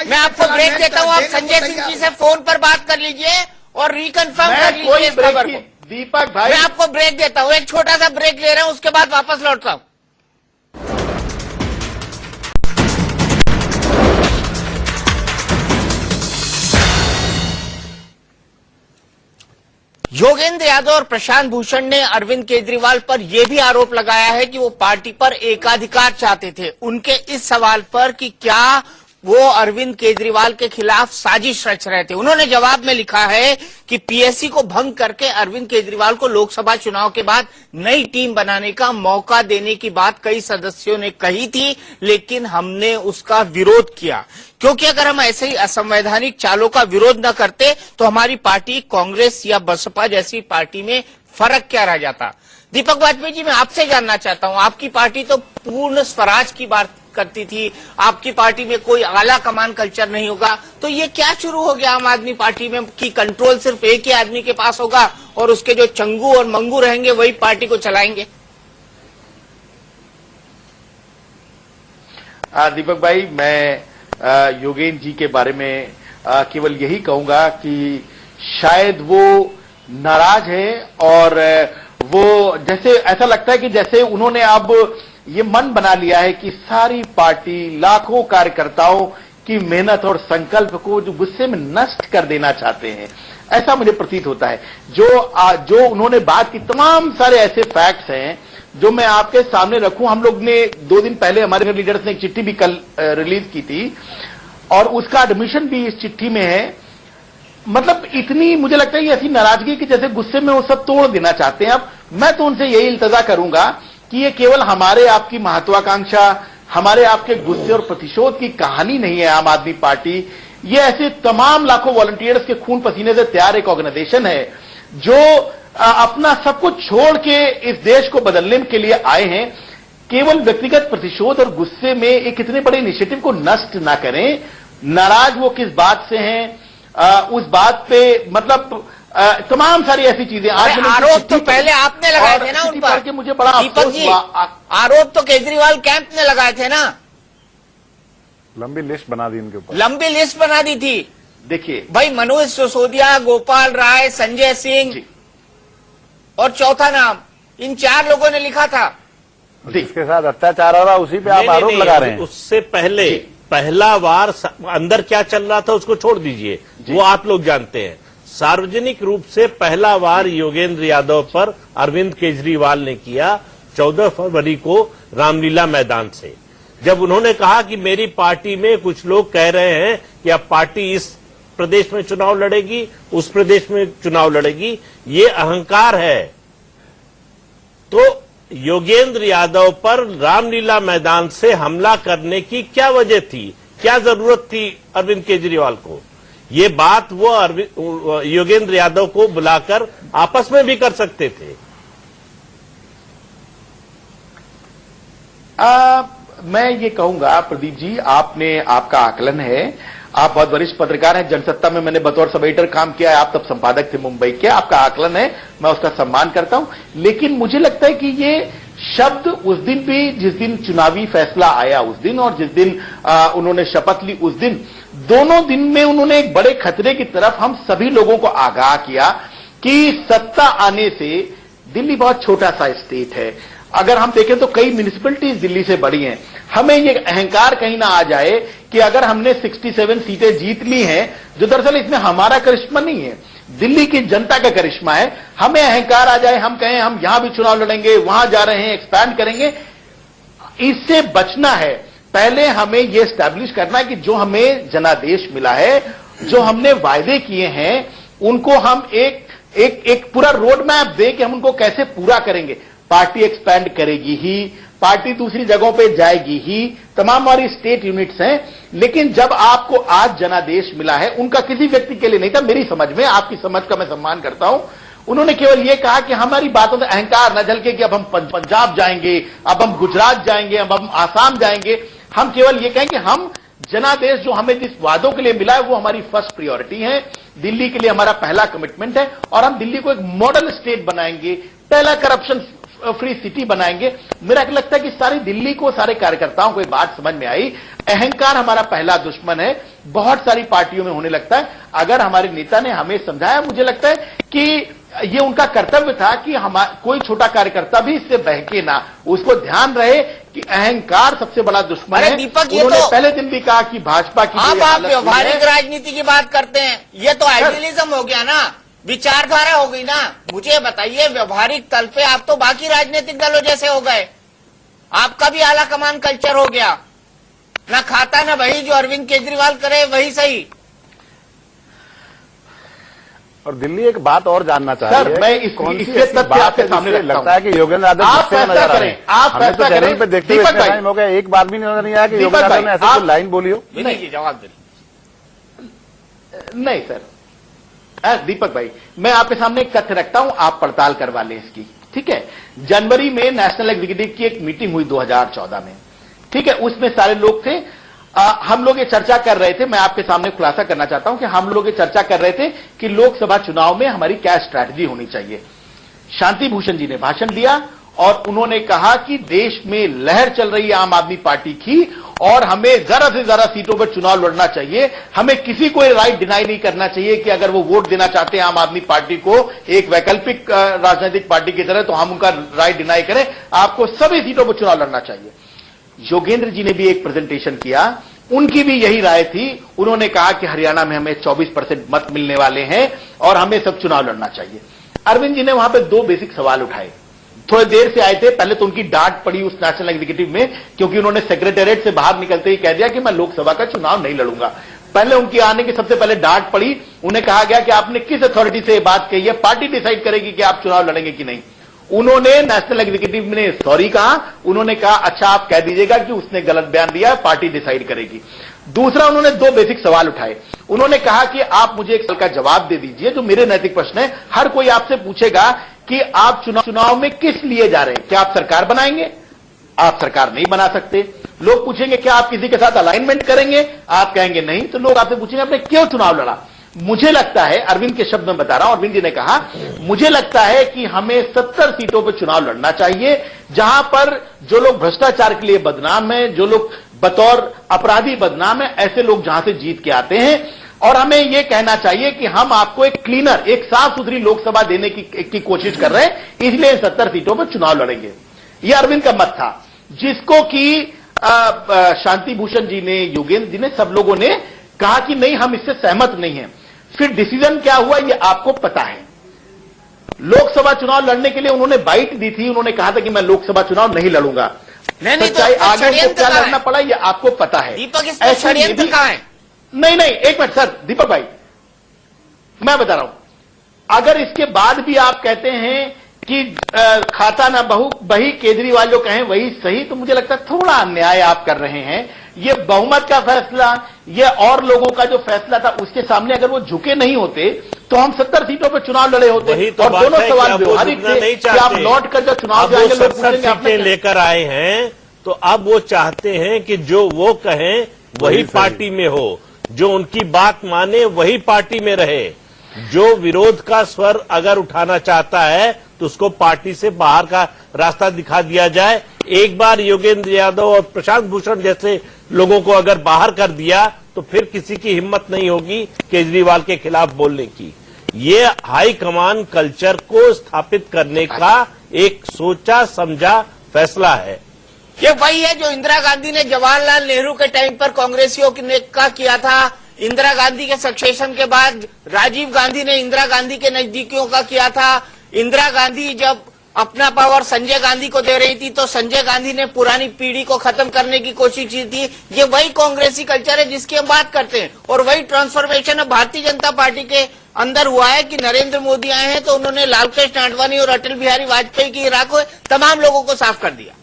मैं आपको ब्रेक देता हूं, आप संजय सिंह जी से फोन पर बात कर लीजिए और रिकन्फर्म कर लीजिए इस खबर को। दीपक भाई, मैं आपको ब्रेक देता हूं, एक छोटा सा ब्रेक ले रहा हूं, उसके बाद वापस लौटता हूं। योगेंद्र यादव और प्रशांत भूषण ने अरविंद केजरीवाल पर यह भी आरोप लगाया है कि वो पार्टी पर एकाधिकार चाहते थे। उनके इस सवाल पर कि क्या वो अरविंद केजरीवाल के खिलाफ साजिश रच रहे थे, उन्होंने जवाब में लिखा है कि पीएससी को भंग करके अरविंद केजरीवाल को लोकसभा चुनाव के बाद नई टीम बनाने का मौका देने की बात कई सदस्यों ने कही थी, लेकिन हमने उसका विरोध किया, क्योंकि अगर हम ऐसे ही असंवैधानिक चालों का विरोध न करते तो हमारी पार्टी कांग्रेस या बसपा जैसी पार्टी में फर्क क्या रह जाता। दीपक वाजपेयी जी, मैं आपसे जानना चाहता हूं, आपकी पार्टी तो पूर्ण स्वराज की बात करती थी, आपकी पार्टी में कोई आला कमान कल्चर नहीं होगा, तो ये क्या शुरू हो गया आम आदमी पार्टी में कि कंट्रोल सिर्फ एक ही आदमी के पास होगा और उसके जो चंगू और मंगू रहेंगे वही पार्टी को चलाएंगे? दीपक भाई, मैं योगेंद्र जी के बारे में केवल यही कहूंगा कि शायद वो नाराज है और वो जैसे ऐसा लगता है कि जैसे उन्होंने अब ये मन बना लिया है कि सारी पार्टी, लाखों कार्यकर्ताओं की मेहनत और संकल्प को जो गुस्से में नष्ट कर देना चाहते हैं, ऐसा मुझे प्रतीत होता है। जो उन्होंने बात की, तमाम सारे ऐसे फैक्ट्स हैं जो मैं आपके सामने रखूं। हम लोग ने 2 दिन पहले हमारे लीडर्स ने एक चिट्ठी भी कल रिलीज की थी और उसका एडमिशन भी इस चिट्ठी में है। मतलब इतनी मुझे लगता है कि ऐसी नाराजगी कि जैसे गुस्से में वो सब तोड़ देना चाहते हैं। अब मैं तो उनसे यही इल्तजा करूंगा कि ये केवल हमारे आपकी महत्वाकांक्षा, हमारे आपके गुस्से और प्रतिशोध की कहानी नहीं है आम आदमी पार्टी। ये ऐसे तमाम लाखों वॉलंटियर्स के खून पसीने से तैयार एक ऑर्गेनाइजेशन है जो अपना सब कुछ छोड़ के इस देश को बदलने के लिए आए हैं। केवल व्यक्तिगत प्रतिशोध और गुस्से में एक इतने बड़े इनिशिएटिव को नष्ट ना करें। नाराज वो किस बात से हैं, उस बात पे मतलब तमाम सारी ऐसी चीजें आज आरोप तो पहले आपने लगाए थे ना उन पर। मुझे बड़ा दीपक जी, आरोप तो केजरीवाल कैंप ने लगाए थे ना, लंबी लिस्ट बना दी इनके ऊपर, लंबी लिस्ट बना दी थी। देखिए भाई मनोज सिसोदिया, गोपाल राय, संजय सिंह और चौथा नाम, इन 4 लोगों ने लिखा था। जिसके साथ अत्याचार हो रहा उसी पे आप आरोप लगा रहे हैं। उससे पहले पहला वार अंदर क्या चल रहा था उसको छोड़ दीजिए, वो आप लोग जानते हैं। सार्वजनिक रूप से पहला वार योगेंद्र यादव पर अरविंद केजरीवाल ने किया 14 फरवरी को रामलीला मैदान से, जब उन्होंने कहा कि मेरी पार्टी में कुछ लोग कह रहे हैं कि अब पार्टी इस प्रदेश में चुनाव लड़ेगी, उस प्रदेश में चुनाव लड़ेगी, ये अहंकार है। तो योगेंद्र यादव पर रामलीला मैदान से हमला करने की क्या वजह थी, क्या जरूरत थी अरविंद केजरीवाल को? ये बात वो योगेंद्र यादव को बुलाकर आपस में भी कर सकते थे। मैं ये कहूंगा प्रदीप जी, आपका आकलन है, आप बहुत वरिष्ठ पत्रकार हैं, जनसत्ता में मैंने बतौर सब एडिटर काम किया है, आप तब संपादक थे मुंबई के, आपका आकलन है, मैं उसका सम्मान करता हूं। लेकिन मुझे लगता है कि ये शब्द उस दिन भी, जिस दिन चुनावी फैसला आया उस दिन, और जिस दिन उन्होंने शपथ ली उस दिन, दोनों दिन में उन्होंने एक बड़े खतरे की तरफ हम सभी लोगों को आगाह किया कि सत्ता आने से, दिल्ली बहुत छोटा सा स्टेट है, अगर हम देखें तो कई म्युनिसिपैलिटीज दिल्ली से बड़ी हैं, हमें ये अहंकार कहीं ना आ जाए कि अगर हमने 67 सीटें जीत ली हैं, जो दरअसल इसमें हमारा करिश्मा नहीं है, दिल्ली की जनता का करिश्मा है, हमें अहंकार आ जाए, हम कहें हम यहां भी चुनाव लड़ेंगे, वहां जा रहे हैं, एक्सपैंड करेंगे। इससे बचना है। पहले हमें यह स्टैब्लिश करना है कि जो हमें जनादेश मिला है, जो हमने वायदे किए हैं, उनको हम एक पूरा रोड मैप दें कि हम उनको कैसे पूरा करेंगे। पार्टी एक्सपैंड करेगी ही, पार्टी दूसरी जगहों पे जाएगी ही, तमाम हमारी स्टेट यूनिट्स हैं, लेकिन जब आपको आज जनादेश मिला है, उनका किसी व्यक्ति के लिए नहीं था, मेरी समझ में, आपकी समझ का मैं सम्मान करता हूं, उन्होंने केवल यह कहा कि हमारी बातों से अहंकार न झलके कि अब हम पंजाब जाएंगे, अब हम गुजरात जाएंगे, अब हम आसाम जाएंगे, हम केवल यह कहें कि हम जनादेश जो हमें जिस वादों के लिए मिला है वो हमारी फर्स्ट प्रायोरिटी है, दिल्ली के लिए हमारा पहला कमिटमेंट है, और हम दिल्ली को एक मॉडल स्टेट बनाएंगे, पहला करप्शन फ्री सिटी बनाएंगे। मेरा लगता है कि सारी दिल्ली को, सारे कार्यकर्ताओं को एक बात समझ में आई, अहंकार हमारा पहला दुश्मन है, बहुत सारी पार्टियों में होने लगता है। अगर हमारे नेता ने हमें समझाया, मुझे लगता है कि ये उनका कर्तव्य था कि कोई छोटा कार्यकर्ता भी इससे बहके ना, उसको ध्यान रहे कि अहंकार सबसे बड़ा दुश्मन है। दीपक, उन्होंने पहले दिन भी कहा कि भाजपा की आप व्यवहारिक राजनीति की बात करते हैं, ये तो आइडियलिज्म हो गया ना, विचारधारा हो गई ना। मुझे बताइए, व्यवहारिक तल पे आप तो बाकी राजनीतिक दलों जैसे हो गए, आपका भी आला कमान कल्चर हो गया, ना खाता ना वही, जो अरविंद केजरीवाल करे वही सही। और दिल्ली एक बात और जानना चाह रही है, मैं इसके तथ्य आपके सामने लगता है कि योगेंद्र यादव आप फैसला करें, आप फैसला करें। चैनल पे देखते हुए इतना टाइम हो गया, एक बार भी नजर नहीं आया कि योगेंद्र यादव ने ऐसी कोई लाइन बोली हो। जवाब नहीं सर, दीपक भाई, मैं आपके सामने एक तथ्य रखता हूं, आप पड़ताल करवा लें इसकी, ठीक है। जनवरी में नेशनल एग्जीक्यूटिव की एक मीटिंग हुई 2014 में, ठीक है, उसमें सारे लोग थे, हम लोग ये चर्चा कर रहे थे, मैं आपके सामने खुलासा करना चाहता हूं कि हम लोग ये चर्चा कर रहे थे कि लोकसभा चुनाव में हमारी क्या स्ट्रैटेजी होनी चाहिए। शांति भूषण जी ने भाषण दिया और उन्होंने कहा कि देश में लहर चल रही है आम आदमी पार्टी की, और हमें ज्यादा से ज्यादा सीटों पर चुनाव लड़ना चाहिए, हमें किसी को राइट डिनाई नहीं करना चाहिए कि अगर वो वोट देना चाहते हैं आम आदमी पार्टी को एक वैकल्पिक राजनीतिक पार्टी की तरह, तो हम उनका राइट डिनाई करें, आपको सभी सीटों पर चुनाव लड़ना चाहिए। योगेंद्र जी ने भी एक प्रेजेंटेशन किया, उनकी भी यही राय थी, उन्होंने कहा कि हरियाणा में हमें 24% मत मिलने वाले हैं और हमें सब चुनाव लड़ना चाहिए। अरविंद जी ने वहां पे 2 बेसिक सवाल उठाए, थोड़ी देर से आए थे, पहले तो उनकी डांट पड़ी उस नेशनल एग्जीक्यूटिव में, क्योंकि उन्होंने सेक्रेटेरिएट से बाहर निकलते ही कह दिया कि मैं लोकसभा का चुनाव नहीं लड़ूंगा। पहले उनकी आने की सबसे पहले डांट पड़ी, उन्हें कहा गया कि आपने किस अथॉरिटी से बात कही है, पार्टी डिसाइड करेगी कि आप चुनाव लड़ेंगे कि नहीं। उन्होंने नेशनल एग्जीक्यूटिव ने सॉरी कहा, उन्होंने कहा अच्छा आप कह दीजिएगा कि उसने गलत बयान दिया, पार्टी डिसाइड करेगी। दूसरा, उन्होंने 2 बेसिक सवाल उठाए, उन्होंने कहा कि आप मुझे एक सवाल का जवाब दे दीजिए, जो मेरे नैतिक प्रश्न है, हर कोई आपसे पूछेगा कि आप चुनाव में किस लिए जा रहे हैं, क्या आप सरकार बनाएंगे? आप सरकार नहीं बना सकते। लोग पूछेंगे क्या आप किसी के साथ अलाइनमेंट करेंगे? आप कहेंगे नहीं। तो लोग आपसे पूछेंगे आपने क्यों चुनाव लड़ा? मुझे लगता है, अरविंद के शब्द में बता रहा हूं, अरविंद जी ने कहा, मुझे लगता है कि हमें 70 सीटों पर चुनाव लड़ना चाहिए, जहां पर जो लोग भ्रष्टाचार के लिए बदनाम हैं, जो लोग बतौर अपराधी बदनाम है, ऐसे लोग जहां से जीत के आते हैं। और हमें यह कहना चाहिए कि हम आपको एक क्लीनर, एक साफ सुथरी लोकसभा देने की कोशिश कर रहे हैं, इसलिए 70 सीटों पर चुनाव लड़ेंगे। यह अरविंद का मत था, जिसको कि शांति भूषण जी ने, योगेंद्र जी ने, सब लोगों ने कहा कि नहीं, हम इससे सहमत नहीं हैं। फिर डिसीजन क्या हुआ ये आपको पता है। लोकसभा चुनाव लड़ने के लिए उन्होंने बाइट दी थी, उन्होंने कहा था कि मैं लोकसभा चुनाव नहीं लड़ूंगा। सच्चाई आगे उनको क्या लड़ना पड़ा ये आपको पता है। दीपक, इसमें षड्यंत्र कहां है? नहीं, एक मिनट सर, दीपक भाई, मैं बता रहा हूं, अगर इसके बाद भी आप कहते हैं कि खाता ना बही, केजरीवाल जो कहें वही सही, तो मुझे लगता है थोड़ा अन्याय आप कर रहे हैं। ये बहुमत का फैसला, ये और लोगों का जो फैसला था, उसके सामने अगर वो झुके नहीं होते तो हम 70 सीटों पर चुनाव लड़े होते। तो और दोनों सवाल व्यवहारिक थे कि आप लौट कर जब चुनाव जाएंगे, लोग पूछेंगे आपने लेकर आए हैं, तो अब वो चाहते हैं कि जो वो कहें वही पार्टी में हो, जो उनकी बात माने वही पार्टी में रहे। जो विरोध का स्वर अगर उठाना चाहता है तो उसको पार्टी से बाहर का रास्ता दिखा दिया जाए। एक बार योगेंद्र यादव और प्रशांत भूषण जैसे लोगों को अगर बाहर कर दिया तो फिर किसी की हिम्मत नहीं होगी केजरीवाल के खिलाफ बोलने की। ये हाईकमान कल्चर को स्थापित करने का एक सोचा समझा फैसला है। ये वही है जो इंदिरा गांधी ने जवाहरलाल नेहरू के टाइम पर कांग्रेसियों ने का किया था। इंदिरा गांधी के सक्सेशन के बाद राजीव गांधी ने इंदिरा गांधी के नजदीकियों का किया था। इंदिरा गांधी जब अपना पावर संजय गांधी को दे रही थी तो संजय गांधी ने पुरानी पीढ़ी को खत्म करने की कोशिश की थी। ये वही कांग्रेसी कल्चर है जिसकी हम बात करते हैं, और वही ट्रांसफॉर्मेशन अब भारतीय जनता पार्टी के अंदर हुआ है कि नरेंद्र मोदी आए हैं तो उन्होंने लालकृष्ण आडवाणी और अटल बिहारी वाजपेयी की राख तमाम लोगों को साफ कर दिया।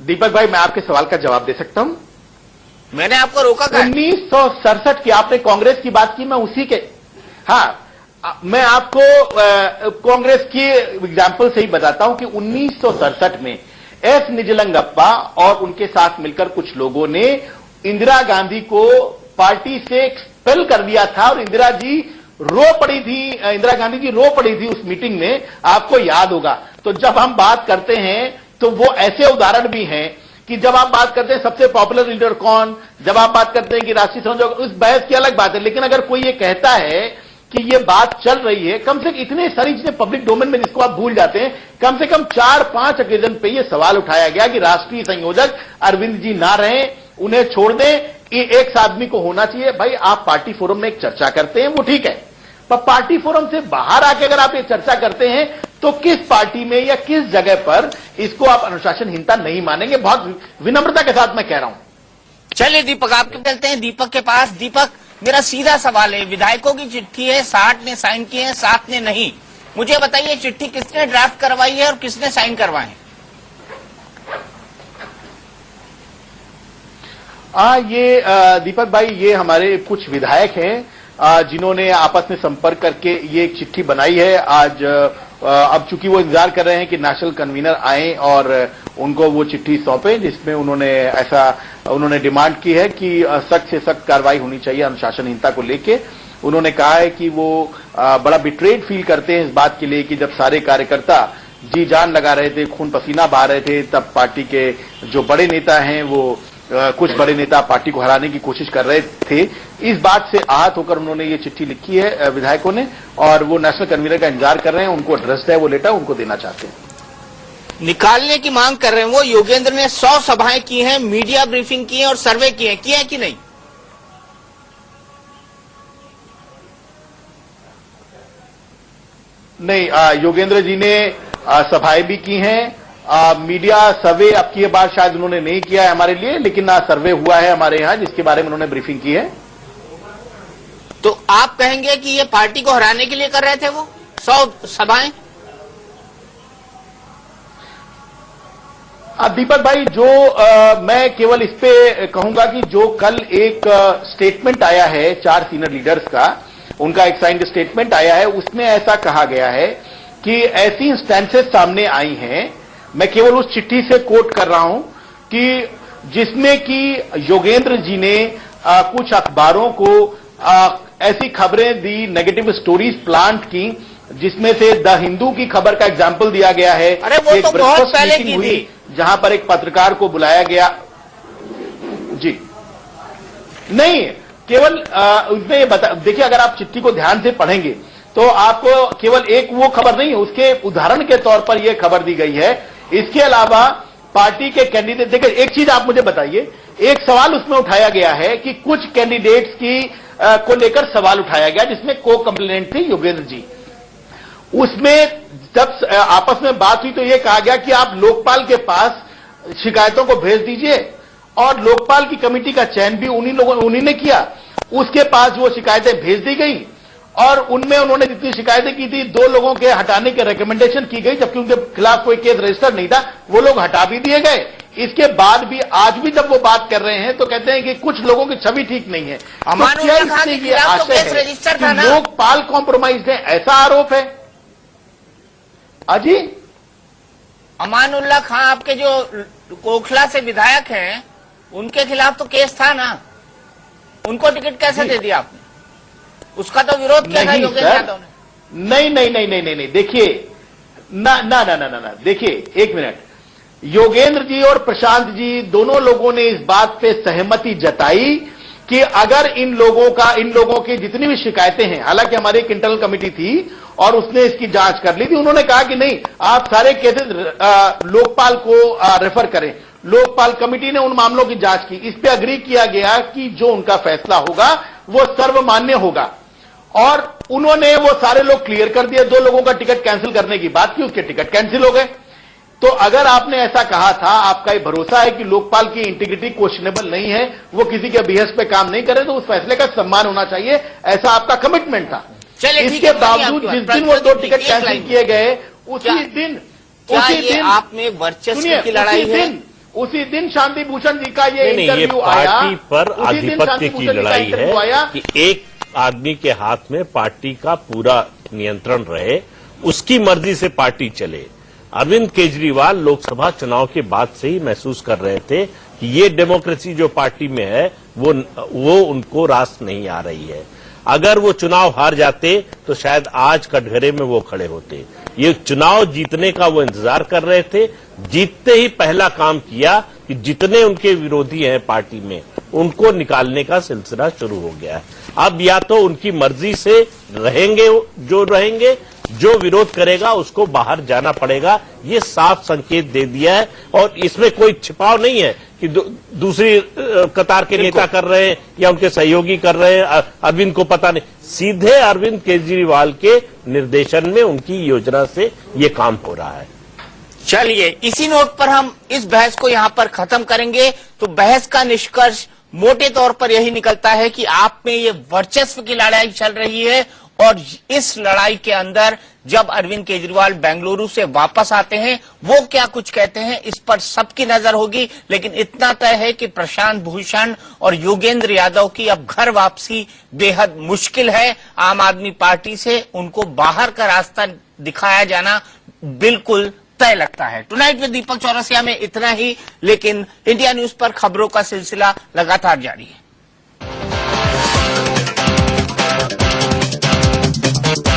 दीपक भाई, मैं आपके सवाल का जवाब दे सकता हूं? मैंने आपको रोका था। 1967 की आपने कांग्रेस की बात की, मैं उसी के, हाँ, मैं आपको कांग्रेस की एग्जाम्पल से ही बताता हूं कि 1967 में एस निजलंगप्पा और उनके साथ मिलकर कुछ लोगों ने इंदिरा गांधी को पार्टी से एक्सपेल कर दिया था और इंदिरा गांधी जी रो पड़ी थी उस मीटिंग में, आपको याद होगा। तो जब हम बात करते हैं तो वो ऐसे उदाहरण भी हैं कि जब आप बात करते हैं सबसे पॉपुलर लीडर कौन, जब आप बात करते हैं कि राष्ट्रीय समझौता, उस बहस की अलग बात है। लेकिन अगर कोई ये कहता है कि ये बात चल रही है, कम से कम इतने सारी चीजें पब्लिक डोमेन में जिसको आप भूल जाते हैं, कम से कम 4-5 ओकेजन पे ये सवाल उठाया गया कि राष्ट्रीय संयोजक अरविंद जी ना रहें, उन्हें छोड़ दें, एक आदमी को होना चाहिए। भाई, आप पार्टी फोरम में एक चर्चा करते हैं, वो ठीक है, पर पार्टी फोरम से बाहर आके अगर आप ये चर्चा करते हैं तो किस पार्टी में या किस जगह पर इसको आप अनुशासनहीनता नहीं मानेंगे? बहुत विनम्रता के साथ मैं कह रहा हूं। चलिए दीपक, आपके चलते हैं दीपक के पास। दीपक, मेरा सीधा सवाल है, विधायकों की चिट्ठी है, 60 ने साइन किए हैं, 7 ने नहीं। मुझे बताइए चिट्ठी किसने ड्राफ्ट करवाई है और किसने साइन करवाए हैं? ये दीपक भाई, ये हमारे कुछ विधायक हैं जिन्होंने आपस में संपर्क करके ये एक चिट्ठी बनाई है। आज अब चूंकि वो इंतजार कर रहे हैं कि नेशनल कन्वीनर आए और उनको वो चिट्ठी सौंपे, जिसमें उन्होंने डिमांड की है कि सख्त से सख्त कार्रवाई होनी चाहिए अनुशासनहीनता को लेके। उन्होंने कहा है कि वो बड़ा बिट्रेड फील करते हैं इस बात के लिए कि जब सारे कार्यकर्ता जी जान लगा रहे थे, खून पसीना बहा रहे थे, तब पार्टी के जो बड़े नेता हैं, वो कुछ बड़े नेता पार्टी को हराने की कोशिश कर रहे थे। इस बात से आहत होकर उन्होंने ये चिट्ठी लिखी है विधायकों ने, और वो नेशनल कन्वीनर का इंतजार कर रहे हैं। उनको एड्रेस है वो लेटर, उनको देना चाहते हैं। निकालने की मांग कर रहे हैं वो। योगेंद्र ने 100 सभाएं की हैं, मीडिया ब्रीफिंग की है और सर्वे किए हैं कि नहीं? नहीं, योगेंद्र जी ने सभाएं भी की हैं। मीडिया सर्वे अब की बार शायद उन्होंने नहीं किया है हमारे लिए, लेकिन सर्वे हुआ है हमारे यहां जिसके बारे में उन्होंने ब्रीफिंग की है। तो आप कहेंगे कि ये पार्टी को हराने के लिए कर रहे थे वो 100 सभाएं? दीपक भाई, जो मैं केवल इस पे कहूंगा कि जो कल एक स्टेटमेंट आया है 4 सीनियर लीडर्स का, उनका एक साइंड स्टेटमेंट आया है, उसमें ऐसा कहा गया है कि ऐसी इंस्टेंसेस सामने आई हैं, मैं केवल उस चिट्ठी से कोट कर रहा हूं, कि जिसमें कि योगेंद्र जी ने कुछ अखबारों को ऐसी खबरें दी, नेगेटिव स्टोरीज प्लांट की, जिसमें से द हिंदू की खबर का एग्जाम्पल दिया गया है। अरे वो एक तो बहुत ब्रेकफास्ट पहले मीटिंग की हुई थी, जहां पर एक पत्रकार को बुलाया गया। जी नहीं, केवल उसमें ये बता, देखिए अगर आप चिट्ठी को ध्यान से पढ़ेंगे तो आपको केवल एक वो खबर नहीं है, उसके उदाहरण के तौर पर यह खबर दी गई है। इसके अलावा पार्टी के कैंडिडेट, देखिए एक चीज आप मुझे बताइए, एक सवाल उसमें उठाया गया है कि कुछ कैंडिडेट्स की को लेकर सवाल उठाया गया, जिसमें को कंप्लेनेंट थे योगेंद्र जी। उसमें जब आपस में बात हुई तो यह कहा गया कि आप लोकपाल के पास शिकायतों को भेज दीजिए, और लोकपाल की कमेटी का चयन भी उन्हीं ने किया। उसके पास वो शिकायतें भेज दी गई, और उनमें उन्होंने जितनी शिकायतें की थी, 2 लोगों के हटाने के रिकमेंडेशन की गई, जबकि उनके खिलाफ कोई केस रजिस्टर नहीं था, वो लोग हटा भी दिए गए। इसके बाद भी आज भी जब वो बात कर रहे हैं तो कहते हैं कि कुछ लोगों की छवि ठीक नहीं है। तो क्या इससे ये आशय है कि लोकपाल कॉम्प्रोमाइज है, ऐसा आरोप है? अजी अमानुल्लाह खां आपके जो कोखला से विधायक हैं, उनके खिलाफ तो केस था ना, उनको टिकट कैसे दे दिया आपने? उसका तो विरोध किया था योगेंद्र यादव ने। नहीं, देखिए ना, देखिए एक मिनट, योगेंद्र जी और प्रशांत जी दोनों लोगों ने इस बात पे सहमति जताई कि अगर इन लोगों की जितनी भी शिकायतें हैं, हालांकि हमारी एक इंटरनल कमेटी थी और उसने इसकी जांच कर ली थी, उन्होंने कहा कि नहीं, आप सारे केसेस लोकपाल को रेफर करें। लोकपाल कमेटी ने उन मामलों की जांच की, इस पे अग्री किया गया कि जो उनका फैसला होगा वो सर्वमान्य होगा, और उन्होंने वो सारे लोग क्लियर कर दिए। 2 लोगों का टिकट कैंसिल करने की बात की, उसके टिकट कैंसिल हो गए। तो अगर आपने ऐसा कहा था, आपका ये भरोसा है कि लोकपाल की इंटीग्रिटी क्वेश्चनेबल नहीं है, वो किसी के बिहेस पे काम नहीं करे, तो उस फैसले का सम्मान होना चाहिए, ऐसा आपका कमिटमेंट था। इसके बावजूद जिस दिन वो 2 टिकट कैंसिल किए गए, उसी दिन आप में वर्चस्व की लड़ाई है। उसी दिन शांति भूषण जी का ये इंटरव्यू आया, पार्टी पर आधिपत्य की लड़ाई है कि एक आदमी के हाथ में पार्टी का पूरा नियंत्रण रहे, उसकी मर्जी से पार्टी चले। अरविंद केजरीवाल लोकसभा चुनाव के बाद से ही महसूस कर रहे थे कि ये डेमोक्रेसी जो पार्टी में है वो उनको रास नहीं आ रही है। अगर वो चुनाव हार जाते तो शायद आज कटघरे में वो खड़े होते। ये चुनाव जीतने का वो इंतजार कर रहे थे। जीतते ही पहला काम किया कि जितने उनके विरोधी हैं पार्टी में, उनको निकालने का सिलसिला शुरू हो गया है। अब या तो उनकी मर्जी से रहेंगे, जो विरोध करेगा उसको बाहर जाना पड़ेगा। ये साफ संकेत दे दिया है, और इसमें कोई छिपाव नहीं है कि दूसरी कतार के नेता कर रहे हैं या उनके सहयोगी कर रहे हैं, अरविंद को पता नहीं। सीधे अरविंद केजरीवाल के निर्देशन में, उनकी योजना से ये काम हो रहा है। चलिए, इसी नोट पर हम इस बहस को यहां पर खत्म करेंगे। तो बहस का निष्कर्ष मोटे तौर पर यही निकलता है कि आप में ये वर्चस्व की लड़ाई चल रही है, और इस लड़ाई के अंदर जब अरविंद केजरीवाल बेंगलुरु से वापस आते हैं, वो क्या कुछ कहते हैं, इस पर सबकी नजर होगी। लेकिन इतना तय है कि प्रशांत भूषण और योगेंद्र यादव की अब घर वापसी बेहद मुश्किल है। आम आदमी पार्टी से उनको बाहर का रास्ता दिखाया जाना बिल्कुल तय लगता है। टुनाइट विद दीपक चौरसिया में इतना ही, लेकिन इंडिया न्यूज पर खबरों का सिलसिला लगातार जारी है।